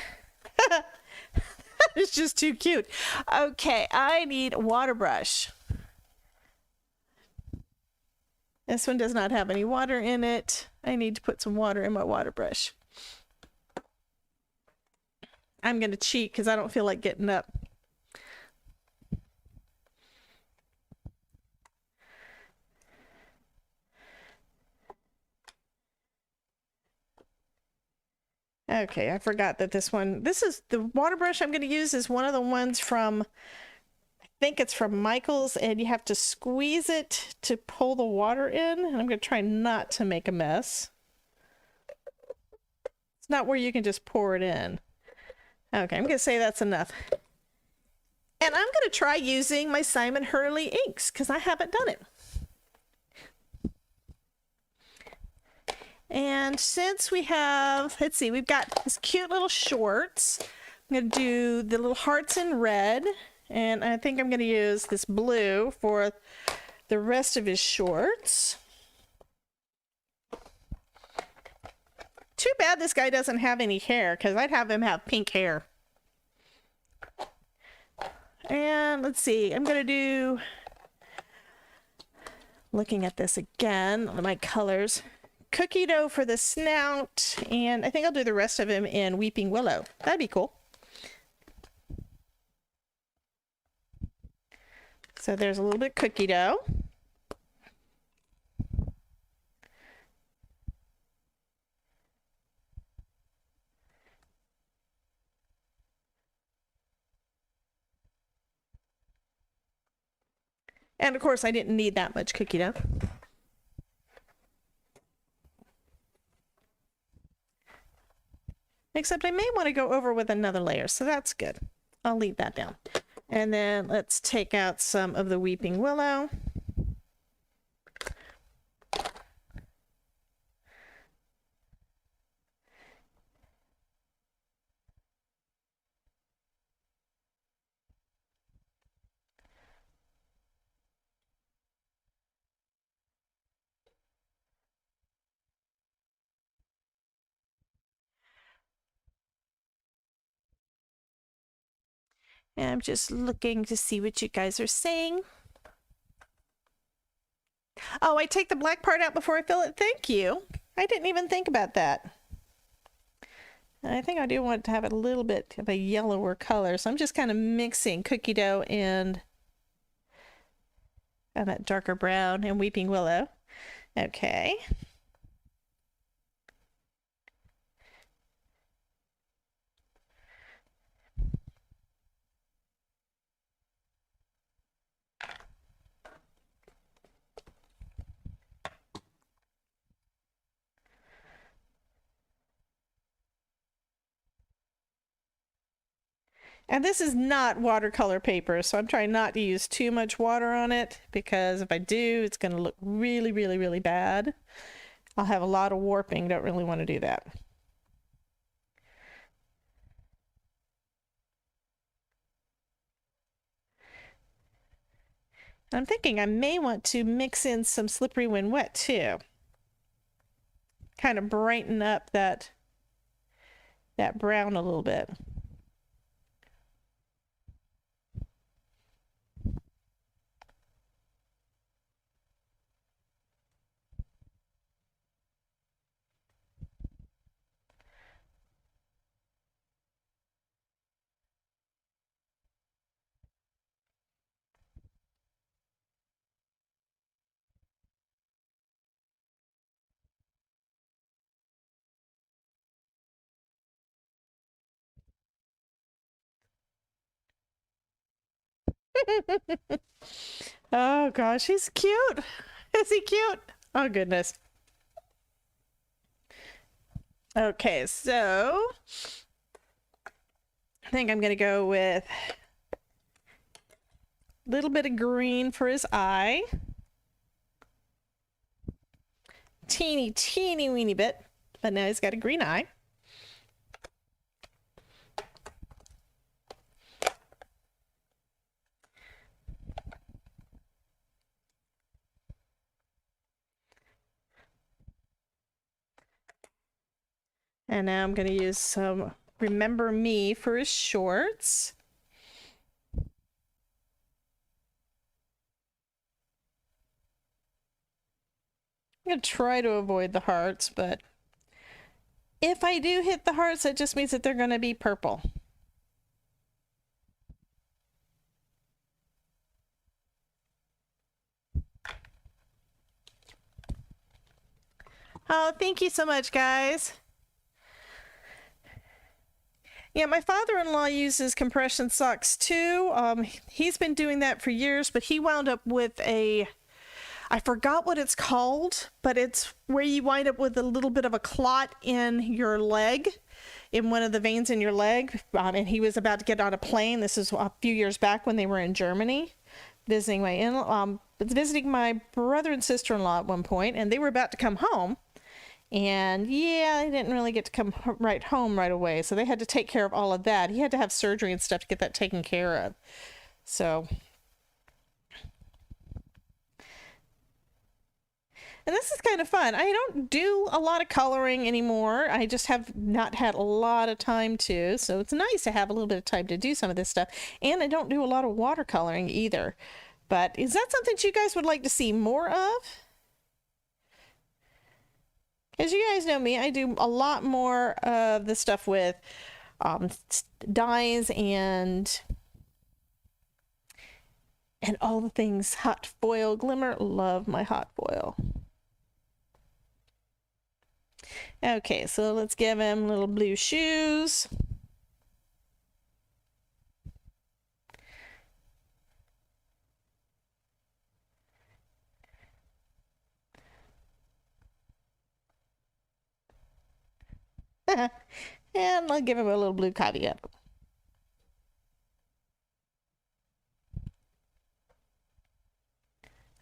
it's just too cute. Okay, I need a water brush. This one does not have any water in it. I need to put some water in my water brush. I'm gonna cheat because I don't feel like getting up. Okay, I forgot that this is the water brush I'm going to use is one of the ones from, I think it's from Michael's, and you have to squeeze it to pull the water in. And I'm going to try not to make a mess. It's not where you can just pour it in. Okay, I'm going to say that's enough. And I'm going to try using my Simon Hurley inks because I haven't done it. And since we have, let's see, we've got this cute little shorts. I'm going to do the little hearts in red. And I think I'm going to use this blue for the rest of his shorts. Too bad this guy doesn't have any hair, because I'd have him have pink hair. And let's see, I'm going to do, looking at this again, on my colors. Cookie dough for the snout, and I think I'll do the rest of him in Weeping Willow. That'd be cool. So there's a little bit of cookie dough. And of course I didn't need that much cookie dough. Except I may want to go over with another layer, so that's good. I'll leave that down. And then let's take out some of the Weeping Willow. And I'm just looking to see what you guys are saying. Oh, I take the black part out before I fill it. Thank you. I didn't even think about that. And I think I do want to have it a little bit of a yellower color. So I'm just kind of mixing cookie dough and that darker brown and Weeping Willow. Okay. And this is not watercolor paper, so I'm trying not to use too much water on it, because if I do, it's going to look really, really, really bad. I'll have a lot of warping. Don't really want to do that. I'm thinking I may want to mix in some Slippery When Wet too. Kind of brighten up that brown a little bit. Oh gosh, he's cute. Is he cute? Oh goodness. Okay, so I think I'm gonna go with a little bit of green for his eye. Teeny weeny bit, but now he's got a green eye. And now I'm going to use some Remember Me for his shorts. I'm going to try to avoid the hearts, but if I do hit the hearts, that just means that they're going to be purple. Oh, thank you so much, guys. Yeah, my father-in-law uses compression socks too. He's been doing that for years, but he wound up with I forgot what it's called, but it's where you wind up with a little bit of a clot in your leg, in one of the veins in your leg. And he was about to get on a plane. This is a few years back when they were in Germany, visiting my brother and sister-in-law at one point, and they were about to come home. And yeah, he didn't really get to come right home right away. So they had to take care of all of that. He had to have surgery and stuff to get that taken care of. So, and this is kind of fun. I don't do a lot of coloring anymore. I just have not had a lot of time to. So it's nice to have a little bit of time to do some of this stuff. And I don't do a lot of watercoloring either. But is that something that you guys would like to see more of? As you guys know me, I do a lot more of the stuff with dyes and all the things hot foil glimmer. Love my hot foil. Okay, so let's give him little blue shoes. And I'll give him a little blue caveat.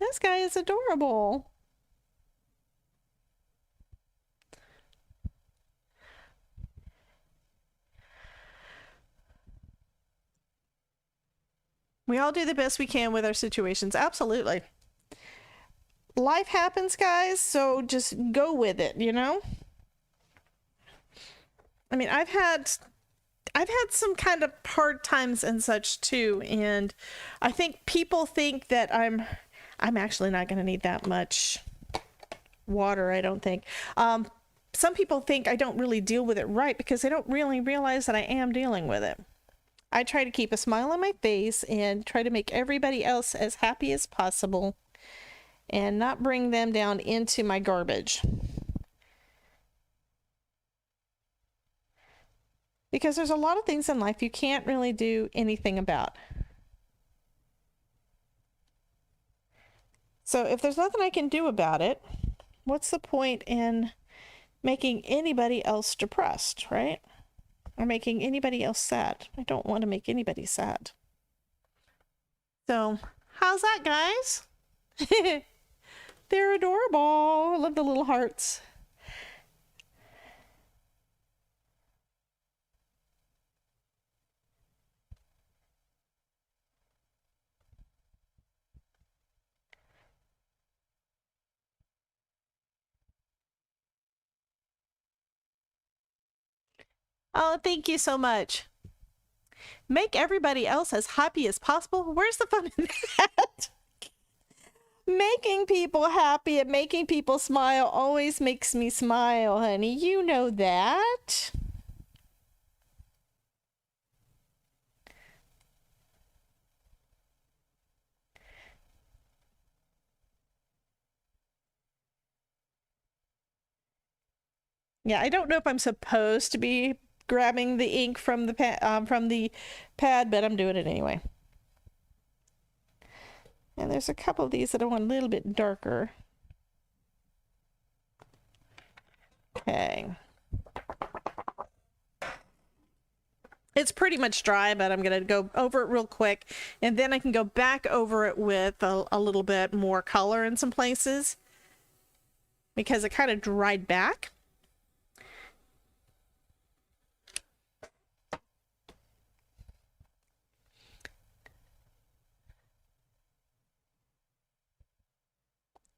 This guy is adorable. We all do the best we can with our situations. Absolutely. Life happens, guys, so just go with it, you know? I mean, I've had some kind of hard times and such too, and I think people think that I'm actually not going to need that much water, I don't think. Some people think I don't really deal with it right because they don't really realize that I am dealing with it. I try to keep a smile on my face and try to make everybody else as happy as possible and not bring them down into my garbage. Because there's a lot of things in life you can't really do anything about. So if there's nothing I can do about it, what's the point in making anybody else depressed, right? Or making anybody else sad. I don't want to make anybody sad. So, how's that, guys? They're adorable. I love the little hearts. Oh, thank you so much. Make everybody else as happy as possible. Where's the fun in that? Making people happy and making people smile always makes me smile, honey. You know that. Yeah, I don't know if I'm supposed to be grabbing the ink from the pad, but I'm doing it anyway. And there's a couple of these that I want a little bit darker. Okay. It's pretty much dry, but I'm going to go over it real quick, and then I can go back over it with a little bit more color in some places because it kind of dried back.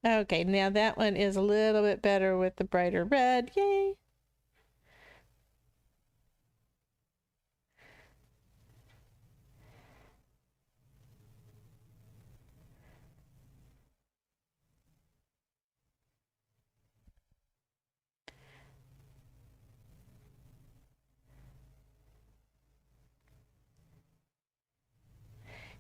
Okay, now that one is a little bit better with the brighter red. Yay!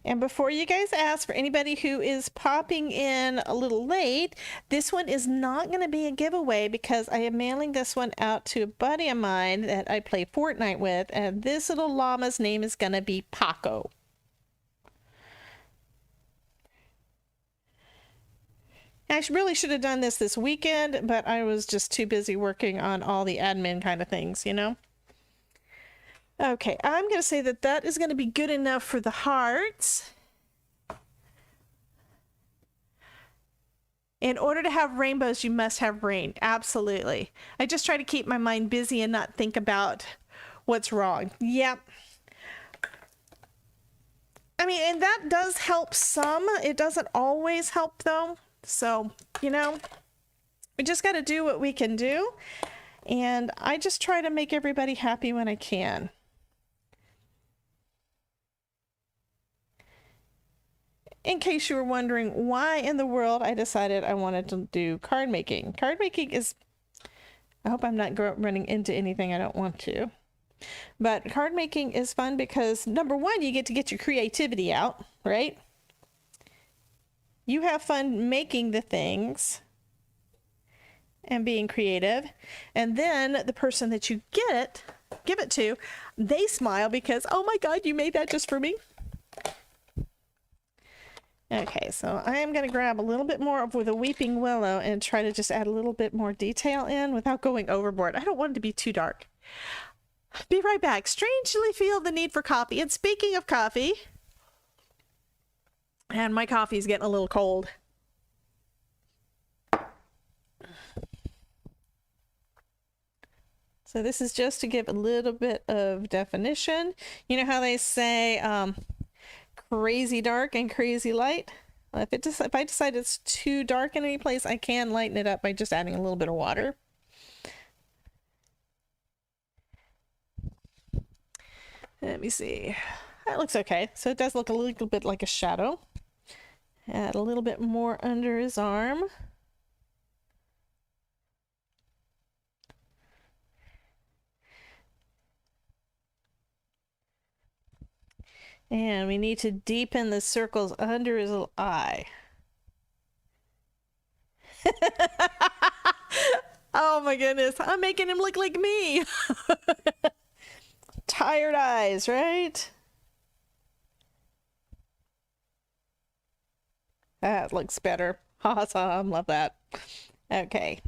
And before you guys ask, for anybody who is popping in a little late, this one is not going to be a giveaway because I am mailing this one out to a buddy of mine that I play Fortnite with, and this little llama's name is going to be Paco. I really should have done this weekend, but I was just too busy working on all the admin kind of things, you know? Okay, I'm going to say that that is going to be good enough for the hearts. In order to have rainbows, you must have rain. Absolutely. I just try to keep my mind busy and not think about what's wrong. Yep. I mean, and that does help some. It doesn't always help, though. So, you know, we just got to do what we can do. And I just try to make everybody happy when I can. In case you were wondering why in the world I decided I wanted to do card making. Card making is, I hope I'm not running into anything I don't want to. But card making is fun because, number one, you get to get your creativity out, right? You have fun making the things and being creative. And then the person that you give it to, they smile because, oh my God, you made that just for me. Okay, so I am going to grab a little bit more with a weeping willow and try to just add a little bit more detail in without going overboard. I don't want it to be too dark. Be right back. Strangely feel the need for coffee. And speaking of coffee, and my coffee is getting a little cold. So this is just to give a little bit of definition. You know how they say crazy dark and crazy light? Well, if I decide it's too dark in any place, I can lighten it up by just adding a little bit of water. Let me see. That looks okay. So it does look a little bit like a shadow. Add a little bit more under his arm. And we need to deepen the circles under his little eye. Oh my goodness, I'm making him look like me. Tired eyes, right? That looks better. Awesome, love that. Okay.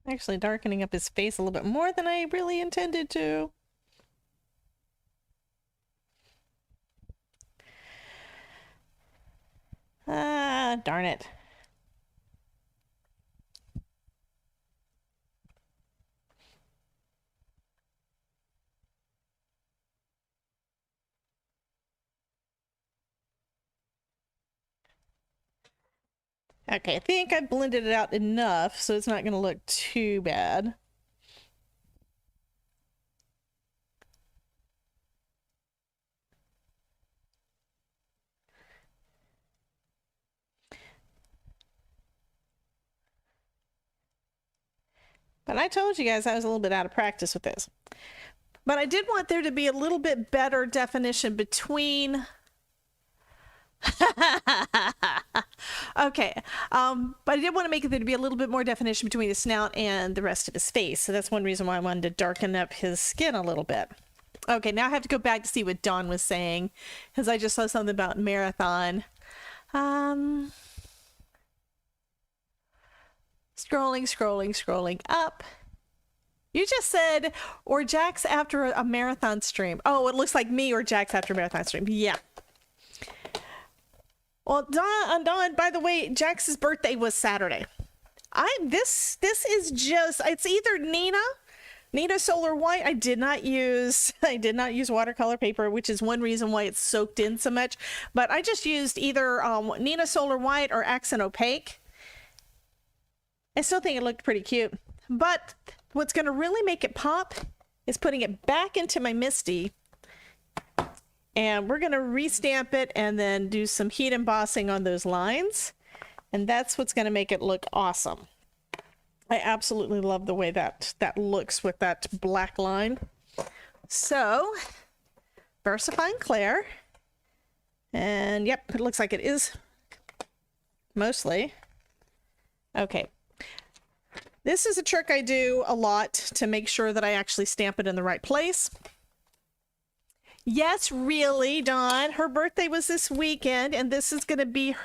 Actually darkening up his face a little bit more than I really intended to. Ah, darn it. Okay, I think I blended it out enough so it's not going to look too bad. But I told you guys I was a little bit out of practice with this. But I did want there to be a little bit better definition between... Okay, but I did want to make it there to be a little bit more definition between the snout and the rest of his face. So that's one reason why I wanted to darken up his skin a little bit. Okay, now I have to go back to see what Dawn was saying, because I just saw something about marathon. Scrolling up. You just said, or Jax after a marathon stream. Oh, it looks like me or Jax after a marathon stream. Yeah. Well, Dawn, by the way, Jax's birthday was Saturday. This is just, it's either Nina Solar White. I did not use watercolor paper, which is one reason why it's soaked in so much. But I just used either Nina Solar White or Accent Opaque. I still think it looked pretty cute. But what's going to really make it pop is putting it back into my Misty. And we're going to restamp it and then do some heat embossing on those lines. And that's what's going to make it look awesome. I absolutely love the way that looks with that black line. So, VersaFine Clair. And yep, it looks like it is mostly. Okay. This is a trick I do a lot to make sure that I actually stamp it in the right place. Yes, really, Dawn. Her birthday was this weekend, and this is going to be...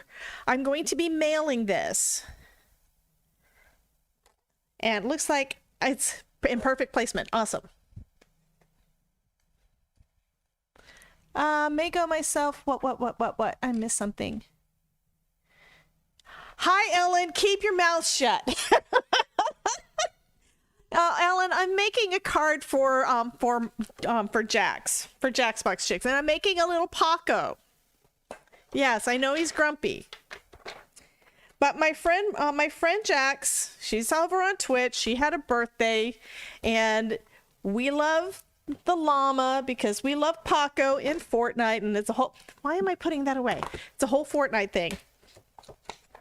I'm going to be mailing this. And it looks like it's in perfect placement. Awesome. Mako myself. What? I missed something. Hi, Ellen. Keep your mouth shut. Ellen, I'm making a card for Jax Box Chicks, and I'm making a little Paco. Yes, I know he's grumpy, but my friend Jax, she's over on Twitch. She had a birthday, and we love the llama because we love Paco in Fortnite, and it's a whole. Why am I putting that away? It's a whole Fortnite thing.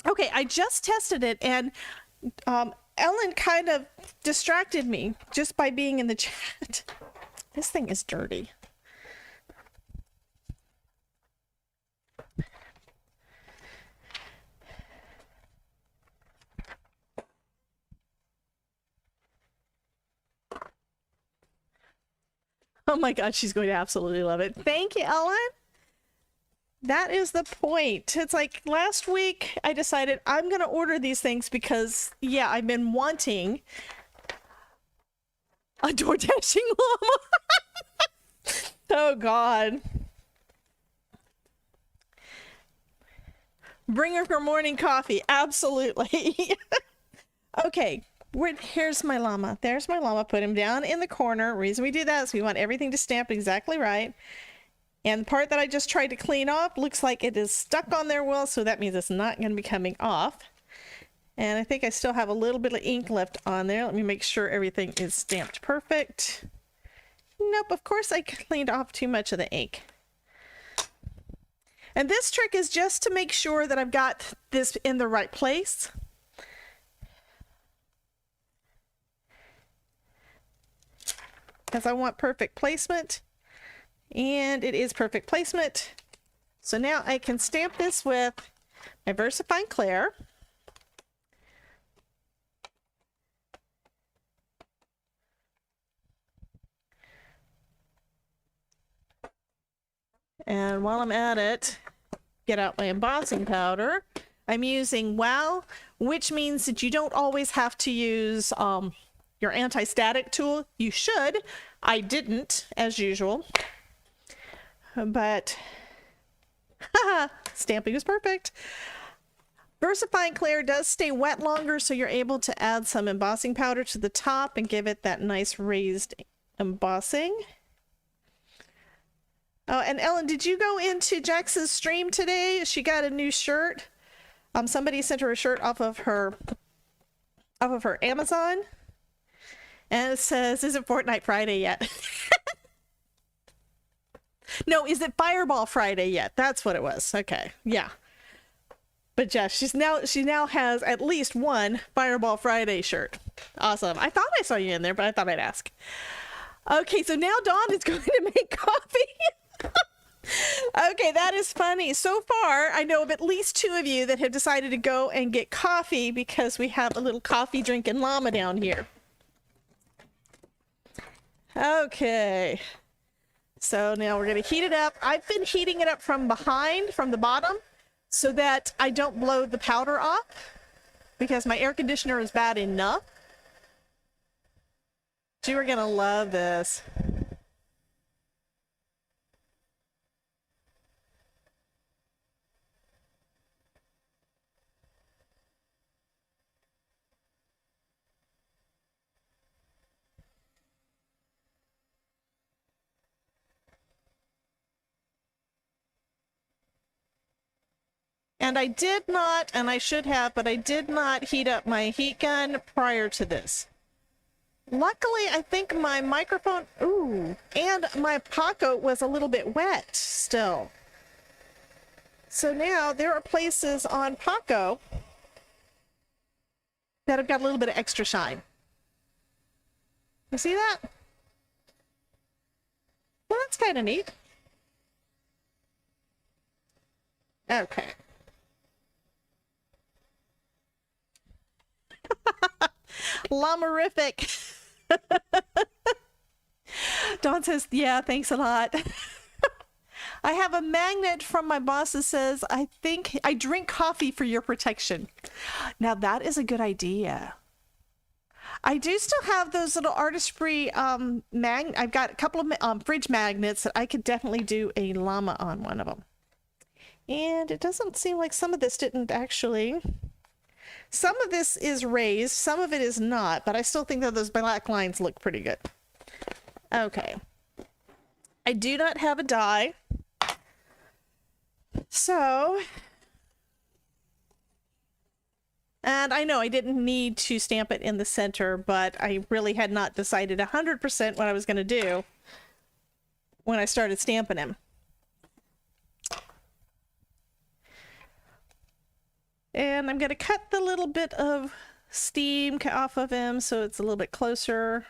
Okay, I just tested it, and Ellen kind of distracted me just by being in the chat. This thing is dirty. Oh my God, she's going to absolutely love it. Thank you, Ellen. That is the point. It's like last week I decided I'm going to order these things because, yeah, I've been wanting a door dashing llama. Oh, God. Bring her for morning coffee. Absolutely. Okay. Here's my llama. There's my llama. Put him down in the corner. Reason we do that is we want everything to stamp exactly right. And the part that I just tried to clean off looks like it is stuck on there well, so that means it's not going to be coming off. And I think I still have a little bit of ink left on there. Let me make sure everything is stamped perfect. Nope, of course I cleaned off too much of the ink. And this trick is just to make sure that I've got this in the right place. Because I want perfect placement. And it is perfect placement. So now I can stamp this with my VersaFine Clair. And while I'm at it, get out my embossing powder. I'm using WOW, which means that you don't always have to use your anti-static tool. You should. I didn't, as usual. But stamping is perfect. VersaFine Clair does stay wet longer, so you're able to add some embossing powder to the top and give it that nice raised embossing. Oh, and Ellen, did you go into Jax's stream today? She got a new shirt. Somebody sent her a shirt off of her Amazon, and it says, "Is it Fortnite Friday yet?" No, is it Fireball Friday yet? That's what it was. Okay, yeah. But yeah, she now has at least one Fireball Friday shirt. Awesome. I thought I saw you in there, but I thought I'd ask. Okay, so now Dawn is going to make coffee. Okay, that is funny. So far, I know of at least 2 of you that have decided to go and get coffee because we have a little coffee drinking llama down here. Okay. So now we're going to heat it up. I've been heating it up from behind, from the bottom, so that I don't blow the powder off because my air conditioner is bad enough. You are going to love this. And I did not, and I should have, but I did not heat up my heat gun prior to this. Luckily, I think my microphone, and my Paco was a little bit wet still. So now there are places on Paco that have got a little bit of extra shine. You see that? Well, that's kind of neat. Okay. Llama-rific. Dawn says, yeah, thanks a lot. I have a magnet from my boss that says, I think I drink coffee for your protection. Now that is a good idea. I do still have those little artistry I've got a couple of fridge magnets that I could definitely do a llama on one of them. And it doesn't seem like some of this didn't actually. Some of this is raised, some of it is not, but I still think that those black lines look pretty good. Okay. I do not have a die. So, and I know I didn't need to stamp it in the center, but I really had not decided 100% what I was going to do when I started stamping him. And I'm going to cut the little bit of steam off of him so it's a little bit closer.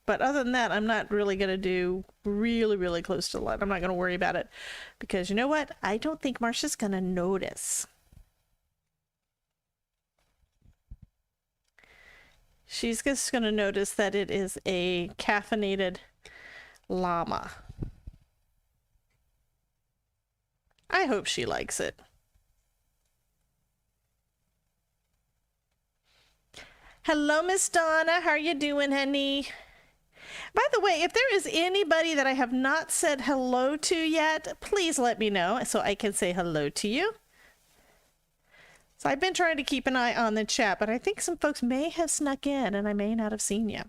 But other than that, I'm not really going to do really close to the light. I'm not going to worry about it because you know what? I don't think Marcia's going to notice. She's just going to notice that it is a caffeinated llama. I hope she likes it. Hello, Miss Donna. How are you doing, honey? By the way, if there is anybody that I have not said hello to yet, please let me know so I can say hello to you. So I've been trying to keep an eye on the chat, but I think some folks may have snuck in and I may not have seen you.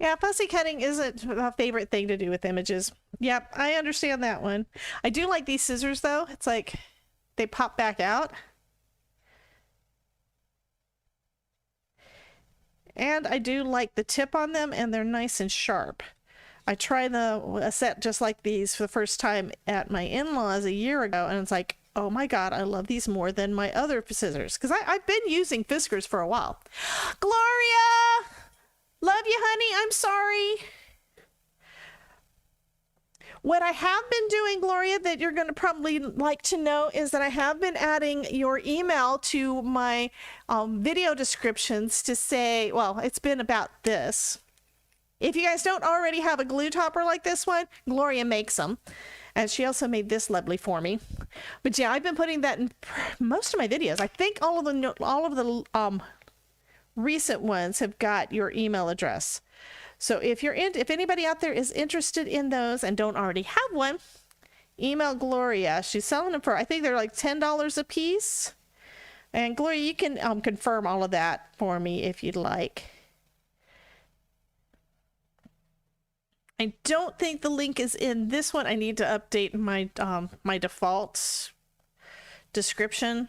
Yeah, fussy cutting isn't a favorite thing to do with images. Yep, I understand that one. I do like these scissors though. It's like they pop back out. And I do like the tip on them and they're nice and sharp. I tried a set just like these for the first time at my in-laws a year ago and it's like, oh my God, I love these more than my other scissors. Because I've been using Fiskars for a while. Gloria! Love you, honey. I'm sorry. What I have been doing, Gloria, that you're going to probably like to know is that I have been adding your email to my video descriptions to say, well, it's been about this. If you guys don't already have a glue topper like this one, Gloria makes them. And she also made this lovely for me. But yeah, I've been putting that in most of my videos. I think all of the recent ones have got your email address. So if anybody out there is interested in those and don't already have one, email Gloria. She's selling them for, I think they're like $10 a piece. And Gloria, you can confirm all of that for me if you'd like. I don't think the link is in this one. I need to update my my default description,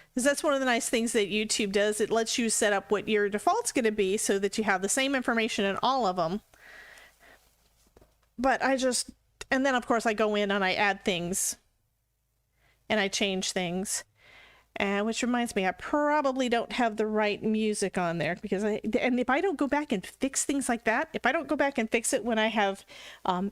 because that's one of the nice things that YouTube does. It lets you set up what your default's going to be so that you have the same information in all of them. But and then of course I go in and I add things and I change things. Which reminds me, I probably don't have the right music on there, because and if I don't go back and fix things like that, if I don't go back and fix it when I have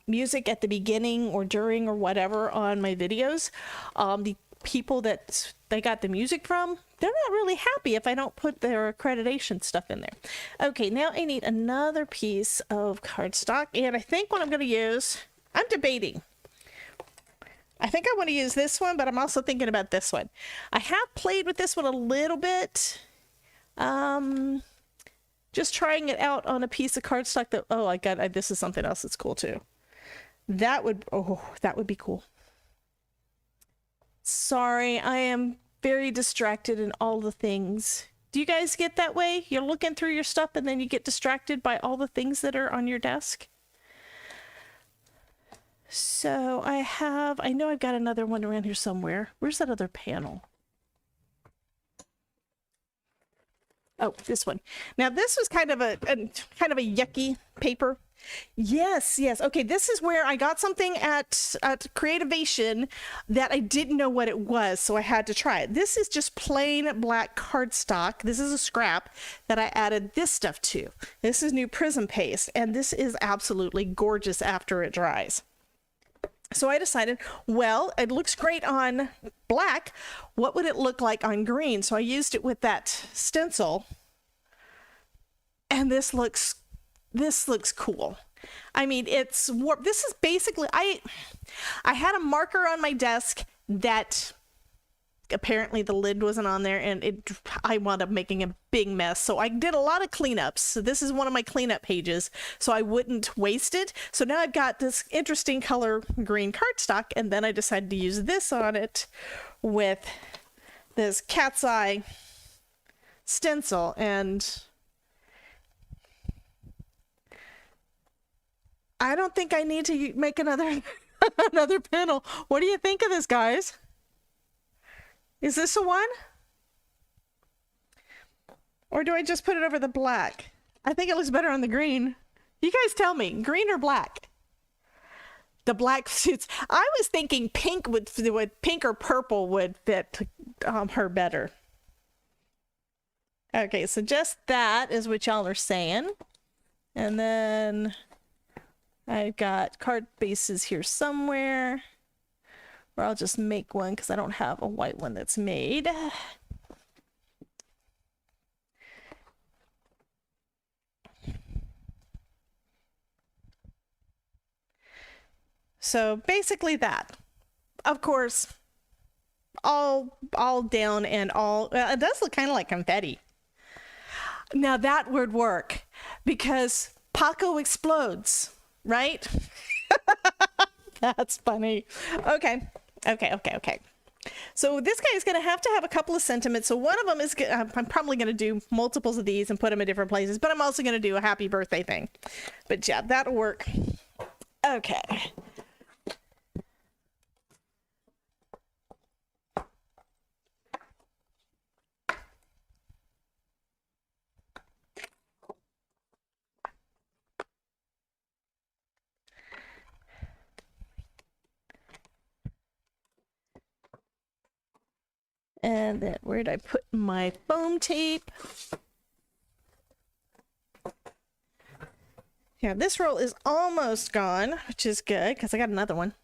music at the beginning or during or whatever on my videos, the people that they got the music from, they're not really happy if I don't put their accreditation stuff in there. Okay, now I need another piece of cardstock, and I think what I'm going to use, I'm debating. I think I want to use this one, but I'm also thinking about this one. I have played with this one a little bit. Just trying it out on a piece of cardstock that, oh, this is something else that's cool too. That would be cool. Sorry, I am very distracted in all the things. Do you guys get that way? You're looking through your stuff and then you get distracted by all the things that are on your desk? So I know I've got another one around here somewhere. Where's that other panel? Oh, this one. Now this was kind of a yucky paper. Yes. Okay, this is where I got something at Creativation that I didn't know what it was, so I had to try it. This is just plain black cardstock. This is a scrap that I added this stuff to. This is new Prism paste, and this is absolutely gorgeous after it dries. So I decided, well, it looks great on black. What would it look like on green? So I used it with that stencil, and this looks cool. I mean, it's warped. This is basically, I had a marker on my desk that apparently the lid wasn't on there, and I wound up making a big mess. So I did a lot of cleanups. So this is one of my cleanup pages, so I wouldn't waste it. So now I've got this interesting color green cardstock, and then I decided to use this on it with this cat's eye stencil. And I don't think I need to make another panel. What do you think of this, guys? Is this the one? Or do I just put it over the black? I think it looks better on the green. You guys tell me, green or black? The black suits. I was thinking pink pink or purple would fit her better. Okay, so just that is what y'all are saying. And then I've got card bases here somewhere. Or I'll just make one because I don't have a white one that's made. So basically that. Of course, all down and all, it does look kind of like confetti. Now that would work because Paco explodes, right? That's funny. Okay. So this guy is going to have a couple of sentiments. So one of them is, I'm probably going to do multiples of these and put them in different places, but I'm also going to do a happy birthday thing. But yeah, that'll work. Okay. And then where did I put my foam tape? Yeah, this roll is almost gone, which is good because I got another one.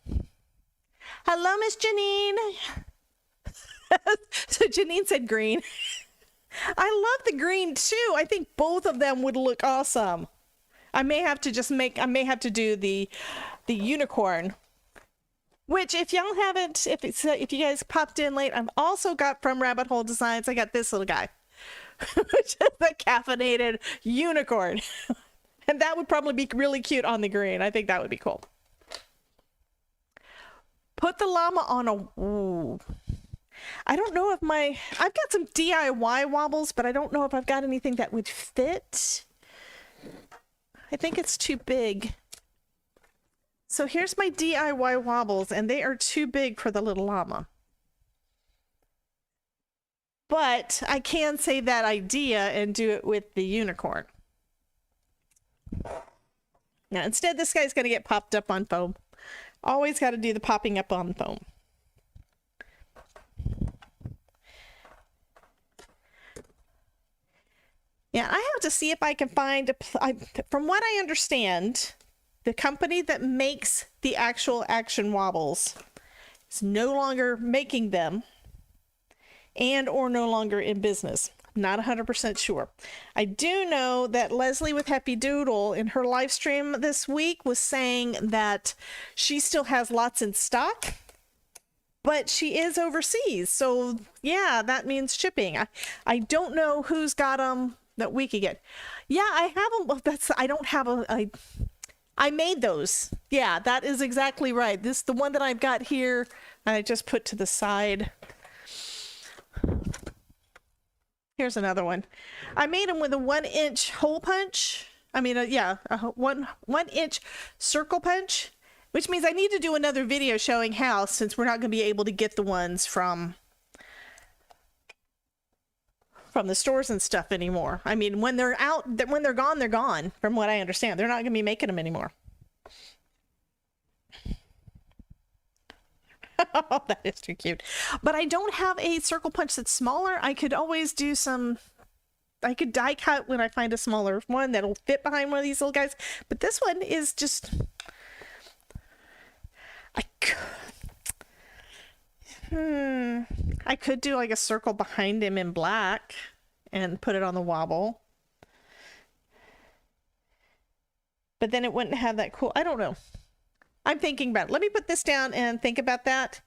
Hello, Miss Janine. So Janine said green. I love the green too. I think both of them would look awesome. I may have to do the unicorn. Which, if y'all haven't, if you guys popped in late, I've also got from Rabbit Hole Designs. I got this little guy, which is the caffeinated unicorn, and that would probably be really cute on the green. I think that would be cool. Put the llama on a. Ooh. I don't know if I've got some DIY wobbles, but I don't know if I've got anything that would fit. I think it's too big. So here's my DIY wobbles, and they are too big for the little llama. But I can save that idea and do it with the unicorn. Now, instead, this guy's going to get popped up on foam. Always got to do the popping up on foam. Yeah, I have to see if I can find, from what I understand, the company that makes the actual action wobbles is no longer making them and or no longer in business. Not 100% sure. I do know that Leslie with Happy Doodle in her live stream this week was saying that she still has lots in stock, but she is overseas. So yeah, that means shipping. I don't know who's got them that we could get. Yeah, I have them. I don't have I made those. Yeah, that is exactly right. The one that I've got here, I just put to the side. Here's another one. I made them with a 1-inch hole punch. I mean, a one inch circle punch, which means I need to do another video showing how, since we're not going to be able to get the ones from the stores and stuff anymore. I mean, when they're out, when they're gone, they're gone. From what I understand, they're not going to be making them anymore. Oh, that is too cute. But I don't have a circle punch that's smaller. I could always do I could die cut when I find a smaller one that'll fit behind one of these little guys. But this one is just, I could do like a circle behind him in black and put it on the wobble. But then it wouldn't have that cool, I don't know. I'm thinking about it. Let me put this down and think about that.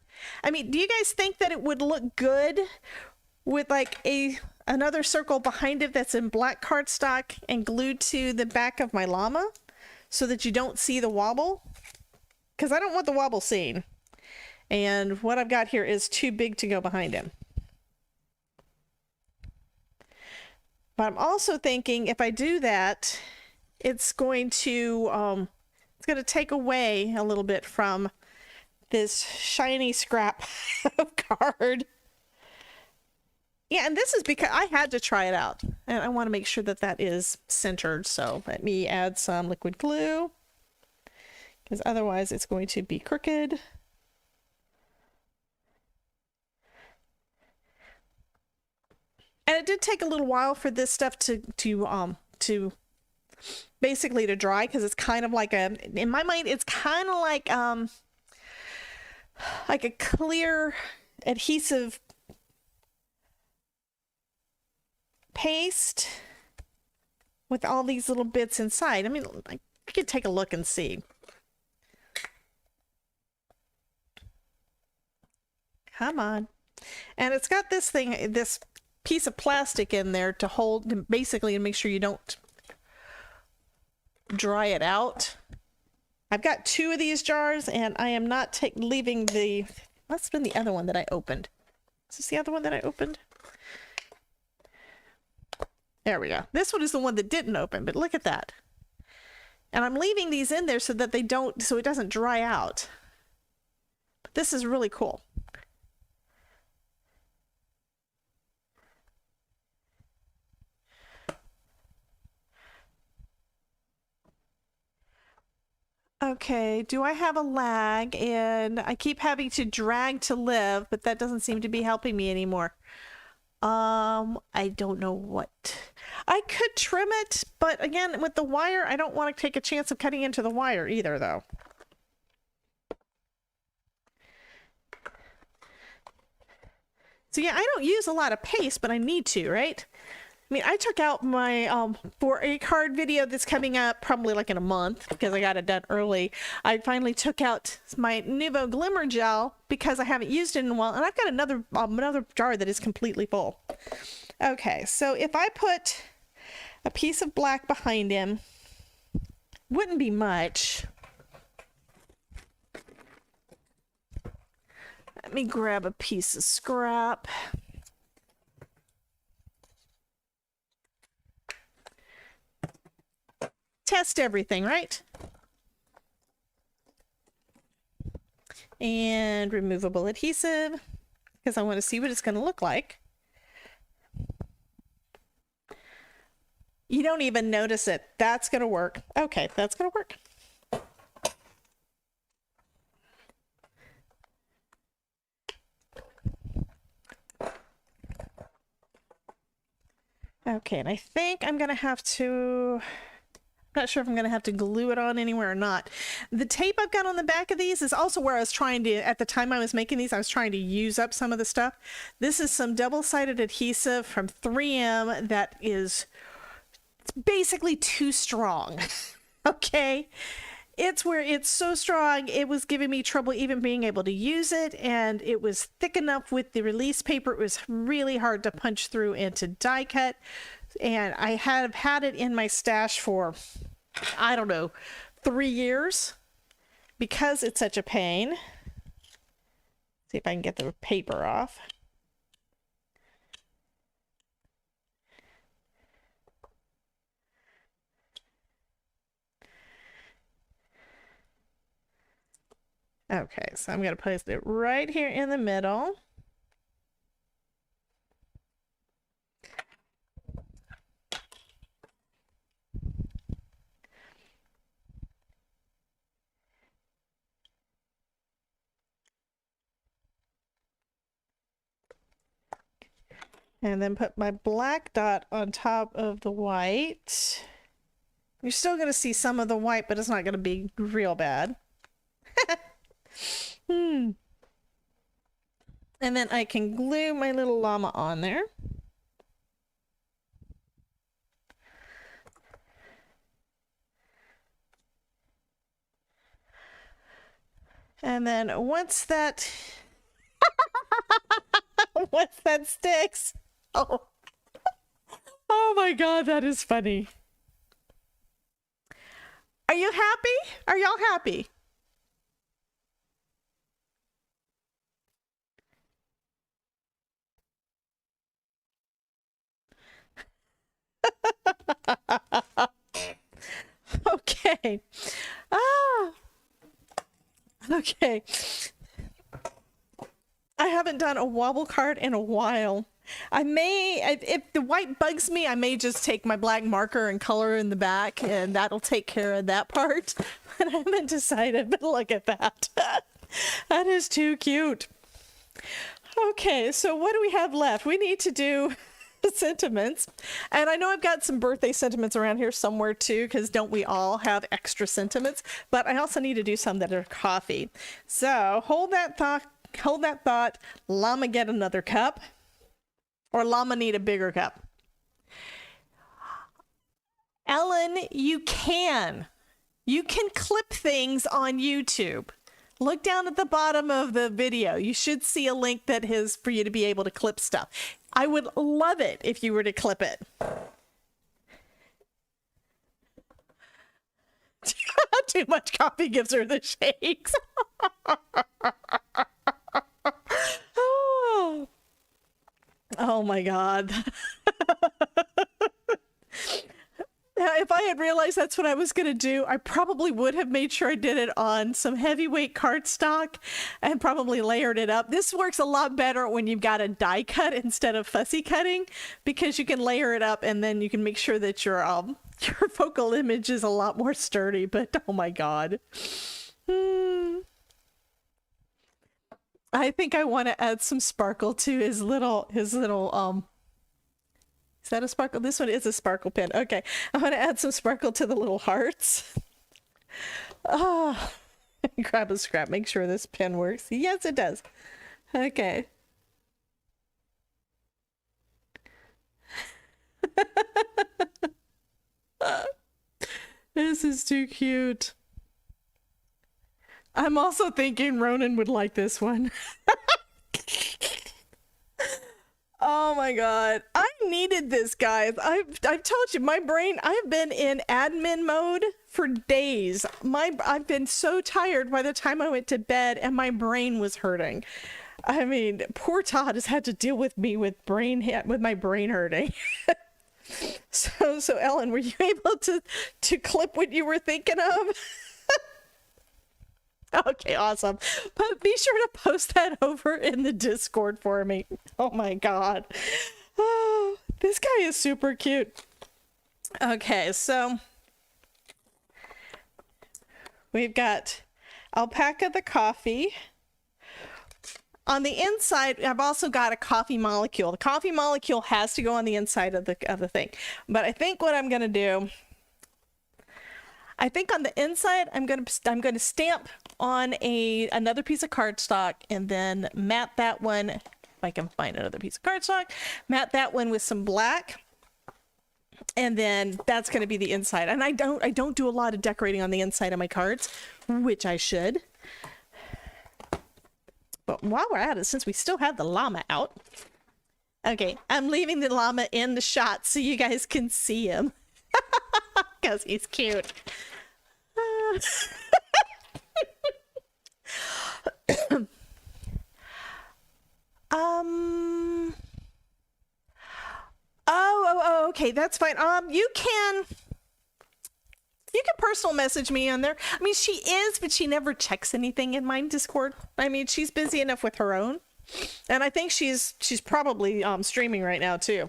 I mean, do you guys think that it would look good with like another circle behind it that's in black cardstock and glued to the back of my llama so that you don't see the wobble? Because I don't want the wobble seen. And what I've got here is too big to go behind him. But I'm also thinking if I do that, it's going to take away a little bit from this shiny scrap of card. Yeah, and this is because I had to try it out. And I want to make sure that that is centered. So let me add some liquid glue, because otherwise it's going to be crooked. And it did take a little while for this stuff to basically to dry, because it's kind of like in my mind, it's kind of like a clear adhesive paste with all these little bits inside. I mean, I could take a look and see. Come on. And it's got this piece of plastic in there to hold, basically, and make sure you don't dry it out. I've got 2 of these jars, and I am not leaving the, what's been the other one that I opened? Is this the other one that I opened? There we go. This one is the one that didn't open, but look at that. And I'm leaving these in there so that so it doesn't dry out. But this is really cool. Okay, do I have a lag? And I keep having to drag to live, but that doesn't seem to be helping me anymore. I don't know what. I could trim it, but again, with the wire, I don't want to take a chance of cutting into the wire either, though. So yeah, I don't use a lot of paste, but I need to, right? I mean, I took out my, for a card video that's coming up probably like in a month, because I got it done early. I finally took out my Nuvo Glimmer Gel because I haven't used it in a while. And I've got another jar that is completely full. Okay, so if I put a piece of black behind him, wouldn't be much. Let me grab a piece of scrap. Test everything, right? And removable adhesive, because I want to see what it's going to look like. You don't even notice it. That's going to work. Okay, that's going to work. Okay, and I think I'm going to have to... Not sure if I'm going to have to glue it on anywhere or not. The tape I've got on the back of these is also where I was trying to, at the time I was making these, I was trying to use up some of the stuff. This is some double-sided adhesive from 3M that is basically too strong. Okay? It's where it's so strong, it was giving me trouble even being able to use it, and it was thick enough with the release paper. It was really hard to punch through and to die cut. And I have had it in my stash for, I don't know, 3 years because it's such a pain. See if I can get the paper off. Okay, so I'm going to place it right here in the middle. And then put my black dot on top of the white. You're still going to see some of the white, but it's not going to be real bad. And then I can glue my little llama on there. And then once that once that sticks, oh my God, that is funny. Are you happy? Are y'all happy? Okay. Okay. I haven't done a wobble card in a while. I may, if the white bugs me, I may just take my black marker and color in the back, and that'll take care of that part. But I haven't decided, but look at that. That is too cute. Okay, so what do we have left? We need to do sentiments. And I know I've got some birthday sentiments around here somewhere too, because don't we all have extra sentiments? But I also need to do some that are coffee. So hold that thought. Llama, get another cup. Or llama, need a bigger cup. Ellen, you can clip things on YouTube. Look down at the bottom of the video. You should see a link that is for you to be able to clip stuff. I would love it if you were to clip it. Too much coffee gives her the shakes. Oh my God. Now, if I had realized that's what I was going to do, I probably would have made sure I did it on some heavyweight cardstock and probably layered it up. This works a lot better when you've got a die cut instead of fussy cutting, because you can layer it up and then you can make sure that your focal image is a lot more sturdy. But oh my God. I think I want to add some sparkle to his little is that a sparkle? This one is a sparkle pen. Okay, I want to add some sparkle to the little hearts. Oh, grab a scrap, make sure this pen works. Yes, it does. Okay. This is too cute. I'm also thinking Ronan would like this one. Oh my God. I needed this, guys. I've told you, my brain, I've been in admin mode for days. I've been so tired by the time I went to bed and my brain was hurting. I mean, poor Todd has had to deal with me with my brain hurting. So Ellen, were you able to clip what you were thinking of? Okay, awesome. But be sure to post that over in the Discord for me. Oh my God. Oh, this guy is super cute. Okay, so we've got Alpaca the coffee. On the inside, I've also got a coffee molecule. The coffee molecule has to go on the inside of the thing. But I think what I'm gonna do, I think on the inside, I'm gonna stamp on another piece of cardstock and then mat that one. If I can find another piece of cardstock, mat that one with some black, and then that's gonna be the inside. And I don't do a lot of decorating on the inside of my cards, which I should. But while we're at it, since we still have the llama out, okay, I'm leaving the llama in the shot so you guys can see him because he's cute. Oh, okay, that's fine. You can personal message me on there. I mean, she is, but she never checks anything in my Discord. I mean, she's busy enough with her own, and I think she's probably streaming right now too.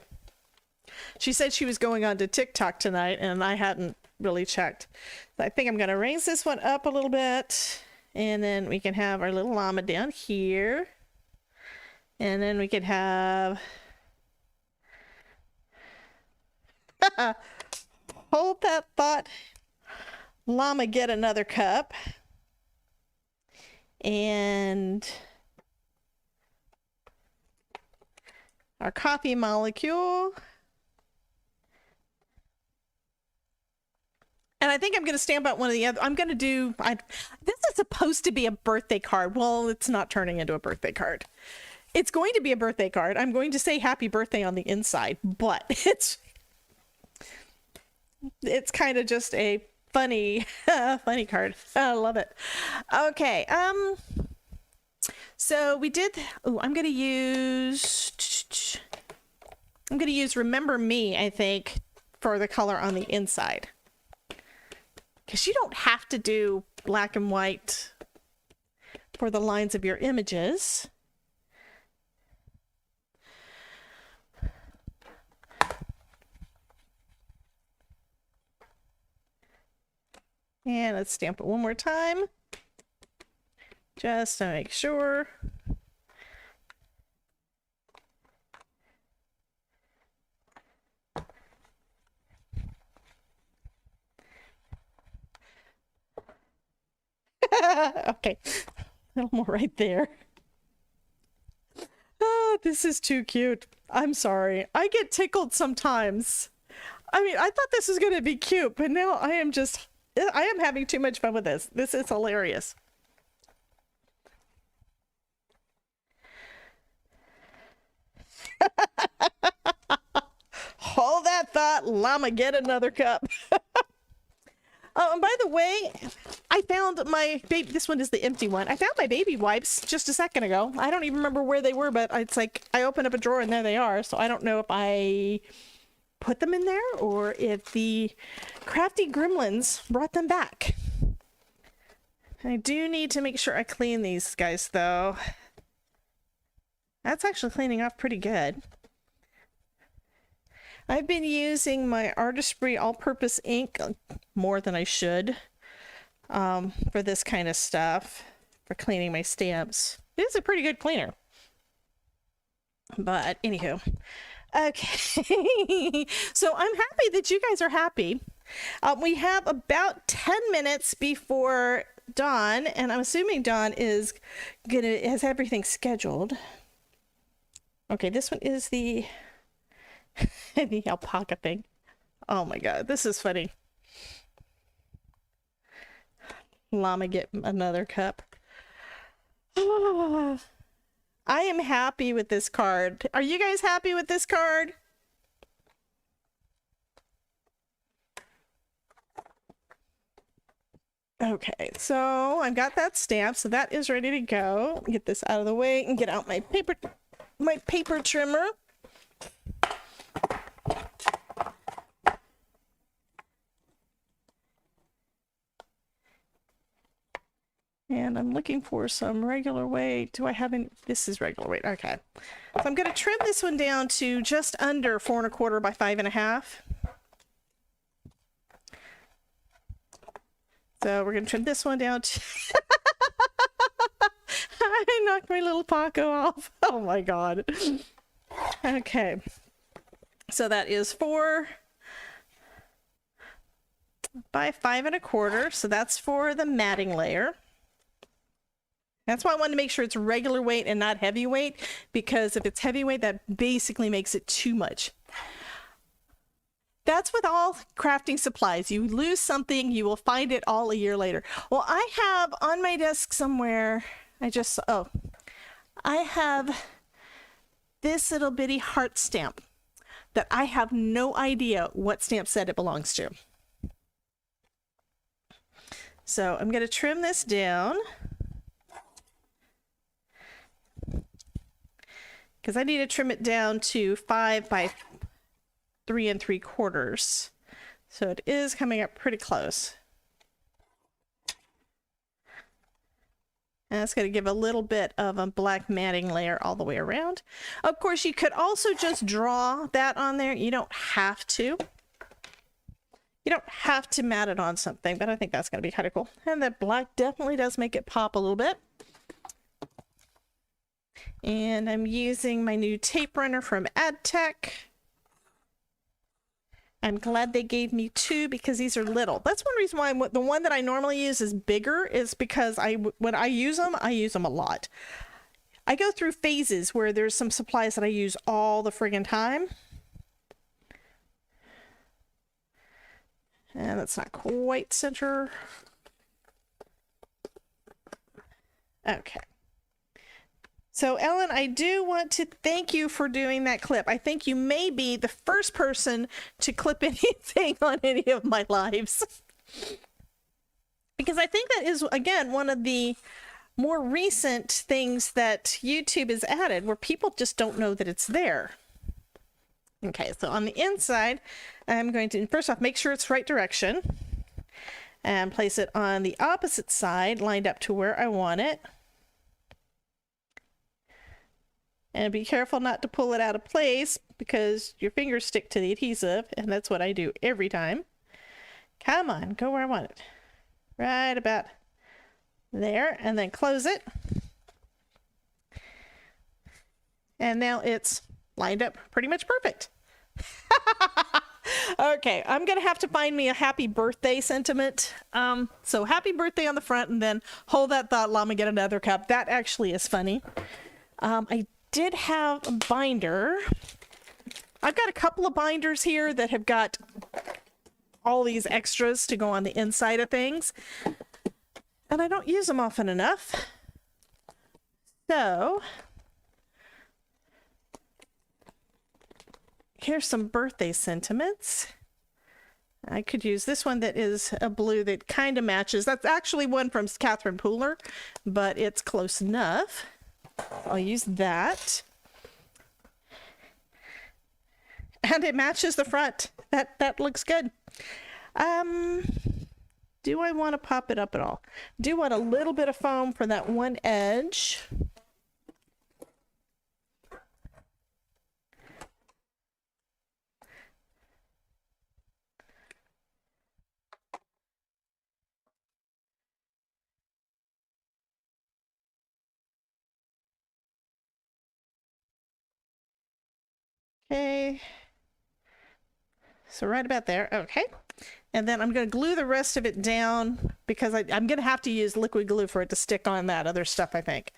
She said she was going on to TikTok tonight, and I hadn't really checked. So I think I'm gonna raise this one up a little bit, and then we can have our little llama down here, and then we could have hold that thought. Llama, get another cup. And our coffee molecule. And I think I'm going to stamp out one of the other. I'm going to do, this is supposed to be a birthday card. Well, it's not turning into a birthday card. It's going to be a birthday card. I'm going to say happy birthday on the inside, but it's kind of just a funny card. I love it. Okay, so we did, I'm gonna use Remember Me, I think, for the color on the inside, because you don't have to do black and white for the lines of your images. And let's stamp it one more time, just to make sure. Okay, a little more right there. Oh, this is too cute. I'm sorry. I get tickled sometimes. I mean, I thought this was going to be cute, but now I am having too much fun with this. This is hilarious. Hold that thought, llama, get another cup. Oh, and by the way, I found my baby, this one is the empty one. I found my baby wipes just a second ago. I don't even remember where they were, but it's like I opened up a drawer and there they are. So I don't know if I put them in there or if the crafty gremlins brought them back. I do need to make sure I clean these guys though. That's actually cleaning off pretty good. I've been using my Artistry all-purpose ink more than I should for this kind of stuff, for cleaning my stamps. It is a pretty good cleaner. But anywho, okay. So I'm happy that you guys are happy. We have about 10 minutes before Dawn, and I'm assuming Dawn has everything scheduled. Okay, this one is the the alpaca thing. Oh my god, this is funny. Llama, get another cup. Oh, I am happy with this card. Are you guys happy with this card? Okay, so I've got that stamp, so that is ready to go. Get this out of the way and get out my paper trimmer. And I'm looking for some regular weight. Do I have any? This is regular weight. Okay. So I'm going to trim this one down to just under 4 1/4 by 5 1/2. So we're going to trim this one down to... I knocked my little Paco off. Oh my God. Okay. So that is 4 by 5 1/4. So that's for the matting layer. That's why I wanted to make sure it's regular weight and not heavyweight, because if it's heavyweight, that basically makes it too much. That's with all crafting supplies. You lose something, you will find it all a year later. Well, I have on my desk somewhere, I have this little bitty heart stamp that I have no idea what stamp set it belongs to. So I'm going to trim this down, because I need to trim it down to 5 by 3 3/4. So it is coming up pretty close. And it's going to give a little bit of a black matting layer all the way around. Of course, you could also just draw that on there. You don't have to. You don't have to mat it on something, but I think that's going to be kind of cool. And that black definitely does make it pop a little bit. And I'm using my new tape runner from AdTech. I'm glad they gave me 2 because these are little. That's one reason why the one that I normally use is bigger, is because when I use them a lot. I go through phases where there's some supplies that I use all the friggin' time. And that's not quite center. Okay. So Ellen, I do want to thank you for doing that clip. I think you may be the first person to clip anything on any of my lives. Because I think that is, again, one of the more recent things that YouTube has added, where people just don't know that it's there. Okay, so on the inside, I'm going to, first off, make sure it's right direction. And place it on the opposite side, lined up to where I want it. And be careful not to pull it out of place, because your fingers stick to the adhesive, and that's what I do every time. Come on, go where I want it. Right about there, and then close it. And now it's lined up pretty much perfect. Okay, I'm gonna have to find me a happy birthday sentiment. So happy birthday on the front, and then hold that thought, llama, get another cup. That actually is funny. I did have a binder. I've got a couple of binders here that have got all these extras to go on the inside of things, and I don't use them often enough. So here's some birthday sentiments. I could use this one that is a blue that kind of matches. That's actually one from Catherine Pooler, but it's close enough. I'll use that. And it matches the front. That looks good. Do I want to pop it up at all? Do want a little bit of foam for that one edge. Okay, so right about there. Okay, and then I'm going to glue the rest of it down, because I'm going to have to use liquid glue for it to stick on that other stuff, I think.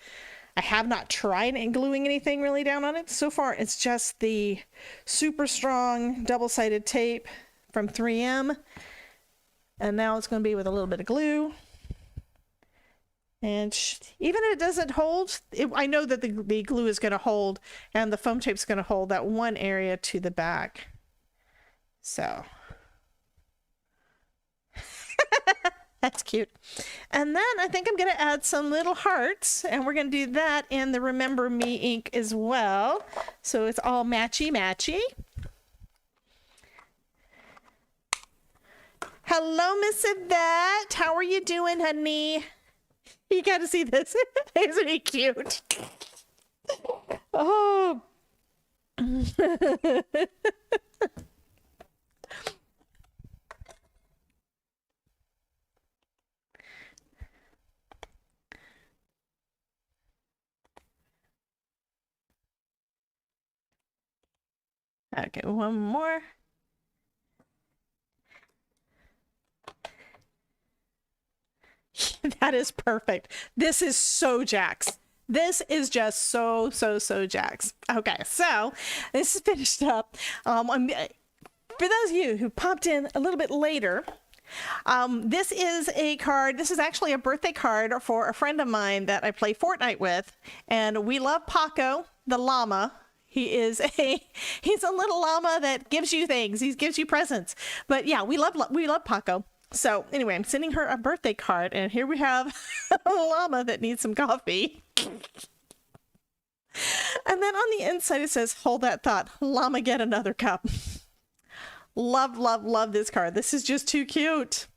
I have not tried gluing anything really down on it. So far, it's just the super strong double-sided tape from 3M. And now it's going to be with a little bit of glue. And even if it doesn't hold, I know that the glue is going to hold, and the foam tape is going to hold that one area to the back. So That's cute. And then I think I'm going to add some little hearts, and we're going to do that in the Remember Me ink as well. So it's all matchy-matchy. Hello, Miss Yvette. How are you doing, honey? You got to see this. Isn't he cute? Oh. Okay, one more. That is perfect. This is so Jax. This is just so Jax. Okay, so this is finished up. For those of you who popped in a little bit later, this is a card. This is actually a birthday card for a friend of mine that I play Fortnite with, and we love Paco, the llama. He's a little llama that gives you things. He gives you presents. But yeah, we love Paco. So anyway, I'm sending her a birthday card, and here we have a llama that needs some coffee. And then on the inside it says, "Hold that thought, llama, get another cup." Love this card. This is just too cute.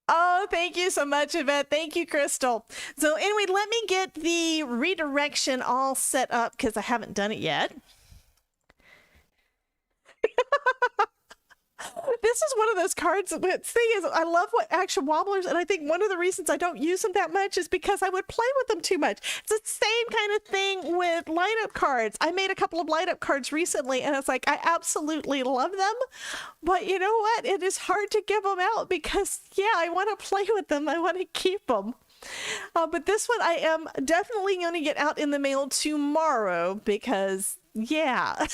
Oh, thank you so much, Yvette. Thank you, Crystal. So anyway, let me get the redirection all set up because I haven't done it yet. This is one of those cards. The thing is, I love what action wobblers, and I think one of the reasons I don't use them that much is because I would play with them too much. It's the same kind of thing with light up cards. I made a couple of light up cards recently, and it's like I absolutely love them, but you know what? It is hard to give them out because, yeah, I want to play with them. I want to keep them. But this one I am definitely going to get out in the mail tomorrow because, yeah.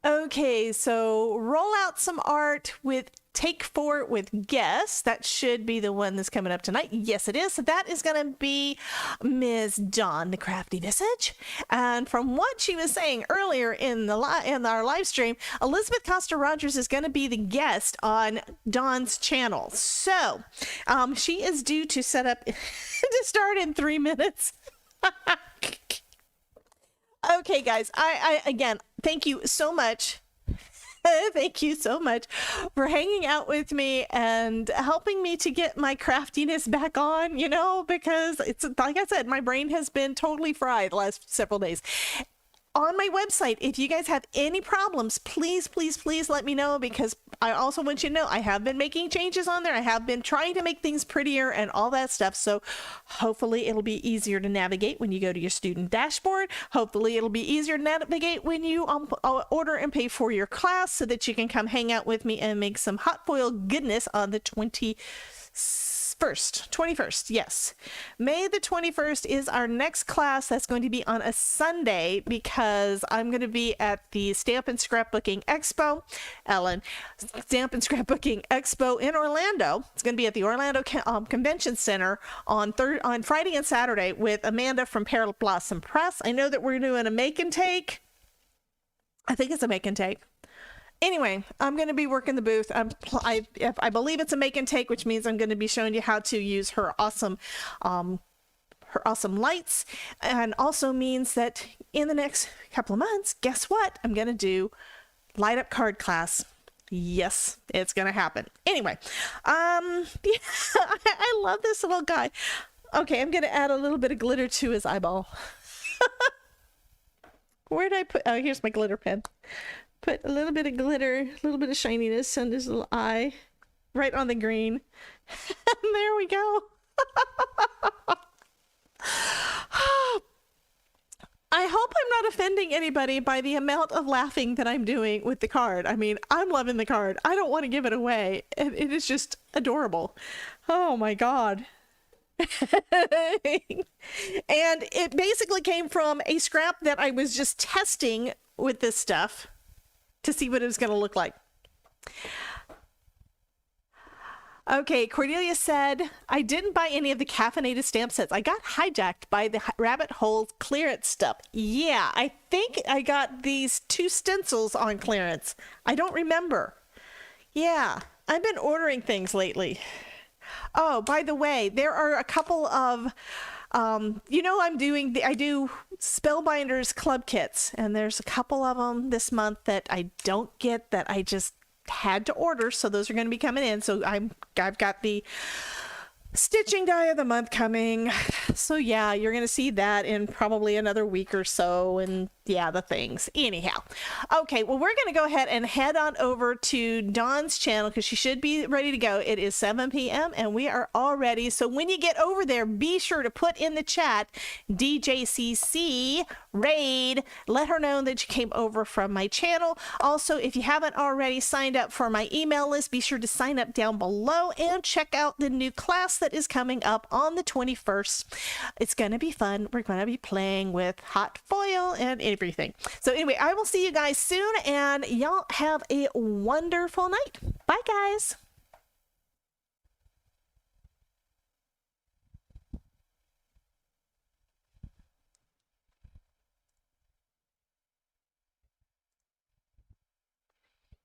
Okay, so roll out some art with Take 4 with Guess. That should be the one that's coming up tonight. Yes, it is. So that is going to be Ms. Dawn, the Crafty Visage. And from what she was saying earlier in our live stream, Elizabeth Costa Rogers is going to be the guest on Dawn's channel. So she is due to set up to start in 3 minutes. Okay, guys, I again, thank you so much. Thank you so much for hanging out with me and helping me to get my craftiness back on, you know, because it's like I said, my brain has been totally fried the last several days. On my website, if you guys have any problems, please let me know, because I also want you to know I have been making changes on there. I have been trying to make things prettier and all that stuff. So hopefully it'll be easier to navigate when you go to your student dashboard. Hopefully it'll be easier to navigate when you order and pay for your class so that you can come hang out with me and make some hot foil goodness on the 21st, yes. May the 21st is our next class. That's going to be on a Sunday because I'm going to be at the Stamp and Scrapbooking Expo, Stamp and Scrapbooking Expo in Orlando. It's going to be at the Orlando Convention Center on Friday and Saturday with Amanda from Pear Blossom Press. I know that we're doing a make and take. I think it's a make and take. Anyway, I'm going to be working the booth. I believe it's a make and take, which means I'm going to be showing you how to use her awesome lights, and also means that in the next couple of months, guess what? I'm going to do light up card class. Yes, it's going to happen. Anyway, yeah, I love this little guy. Okay, I'm going to add a little bit of glitter to his eyeball. Where did I put? Oh, here's my glitter pen. Put a little bit of glitter, a little bit of shininess on his little eye, right on the green. And there we go. I hope I'm not offending anybody by the amount of laughing that I'm doing with the card. I mean, I'm loving the card. I don't want to give it away. It is just adorable. Oh my God. And it basically came from a scrap that I was just testing with this stuff to see what it was going to look like. Okay, Cordelia said, I didn't buy any of the caffeinated stamp sets. I got hijacked by the rabbit hole clearance stuff. Yeah, I think I got these 2 stencils on clearance. I don't remember. Yeah, I've been ordering things lately. Oh, by the way, there are a couple of I do Spellbinders club kits, and there's a couple of them this month that I don't get that I just had to order, so those are going to be coming in. So I've got the stitching die of the month coming. So yeah, you're going to see that in probably another week or so, and yeah, the things. Anyhow, okay, well, we're going to go ahead and head on over to Dawn's channel because she should be ready to go. It is 7 p.m. and we are all ready. So when you get over there, be sure to put in the chat DJCC raid. Let her know that you came over from my channel. Also, if you haven't already signed up for my email list, be sure to sign up down below and check out the new class that is coming up on the 21st. It's going to be fun. We're going to be playing with hot foil and everything. So anyway, I will see you guys soon, and y'all have a wonderful night. Bye, guys.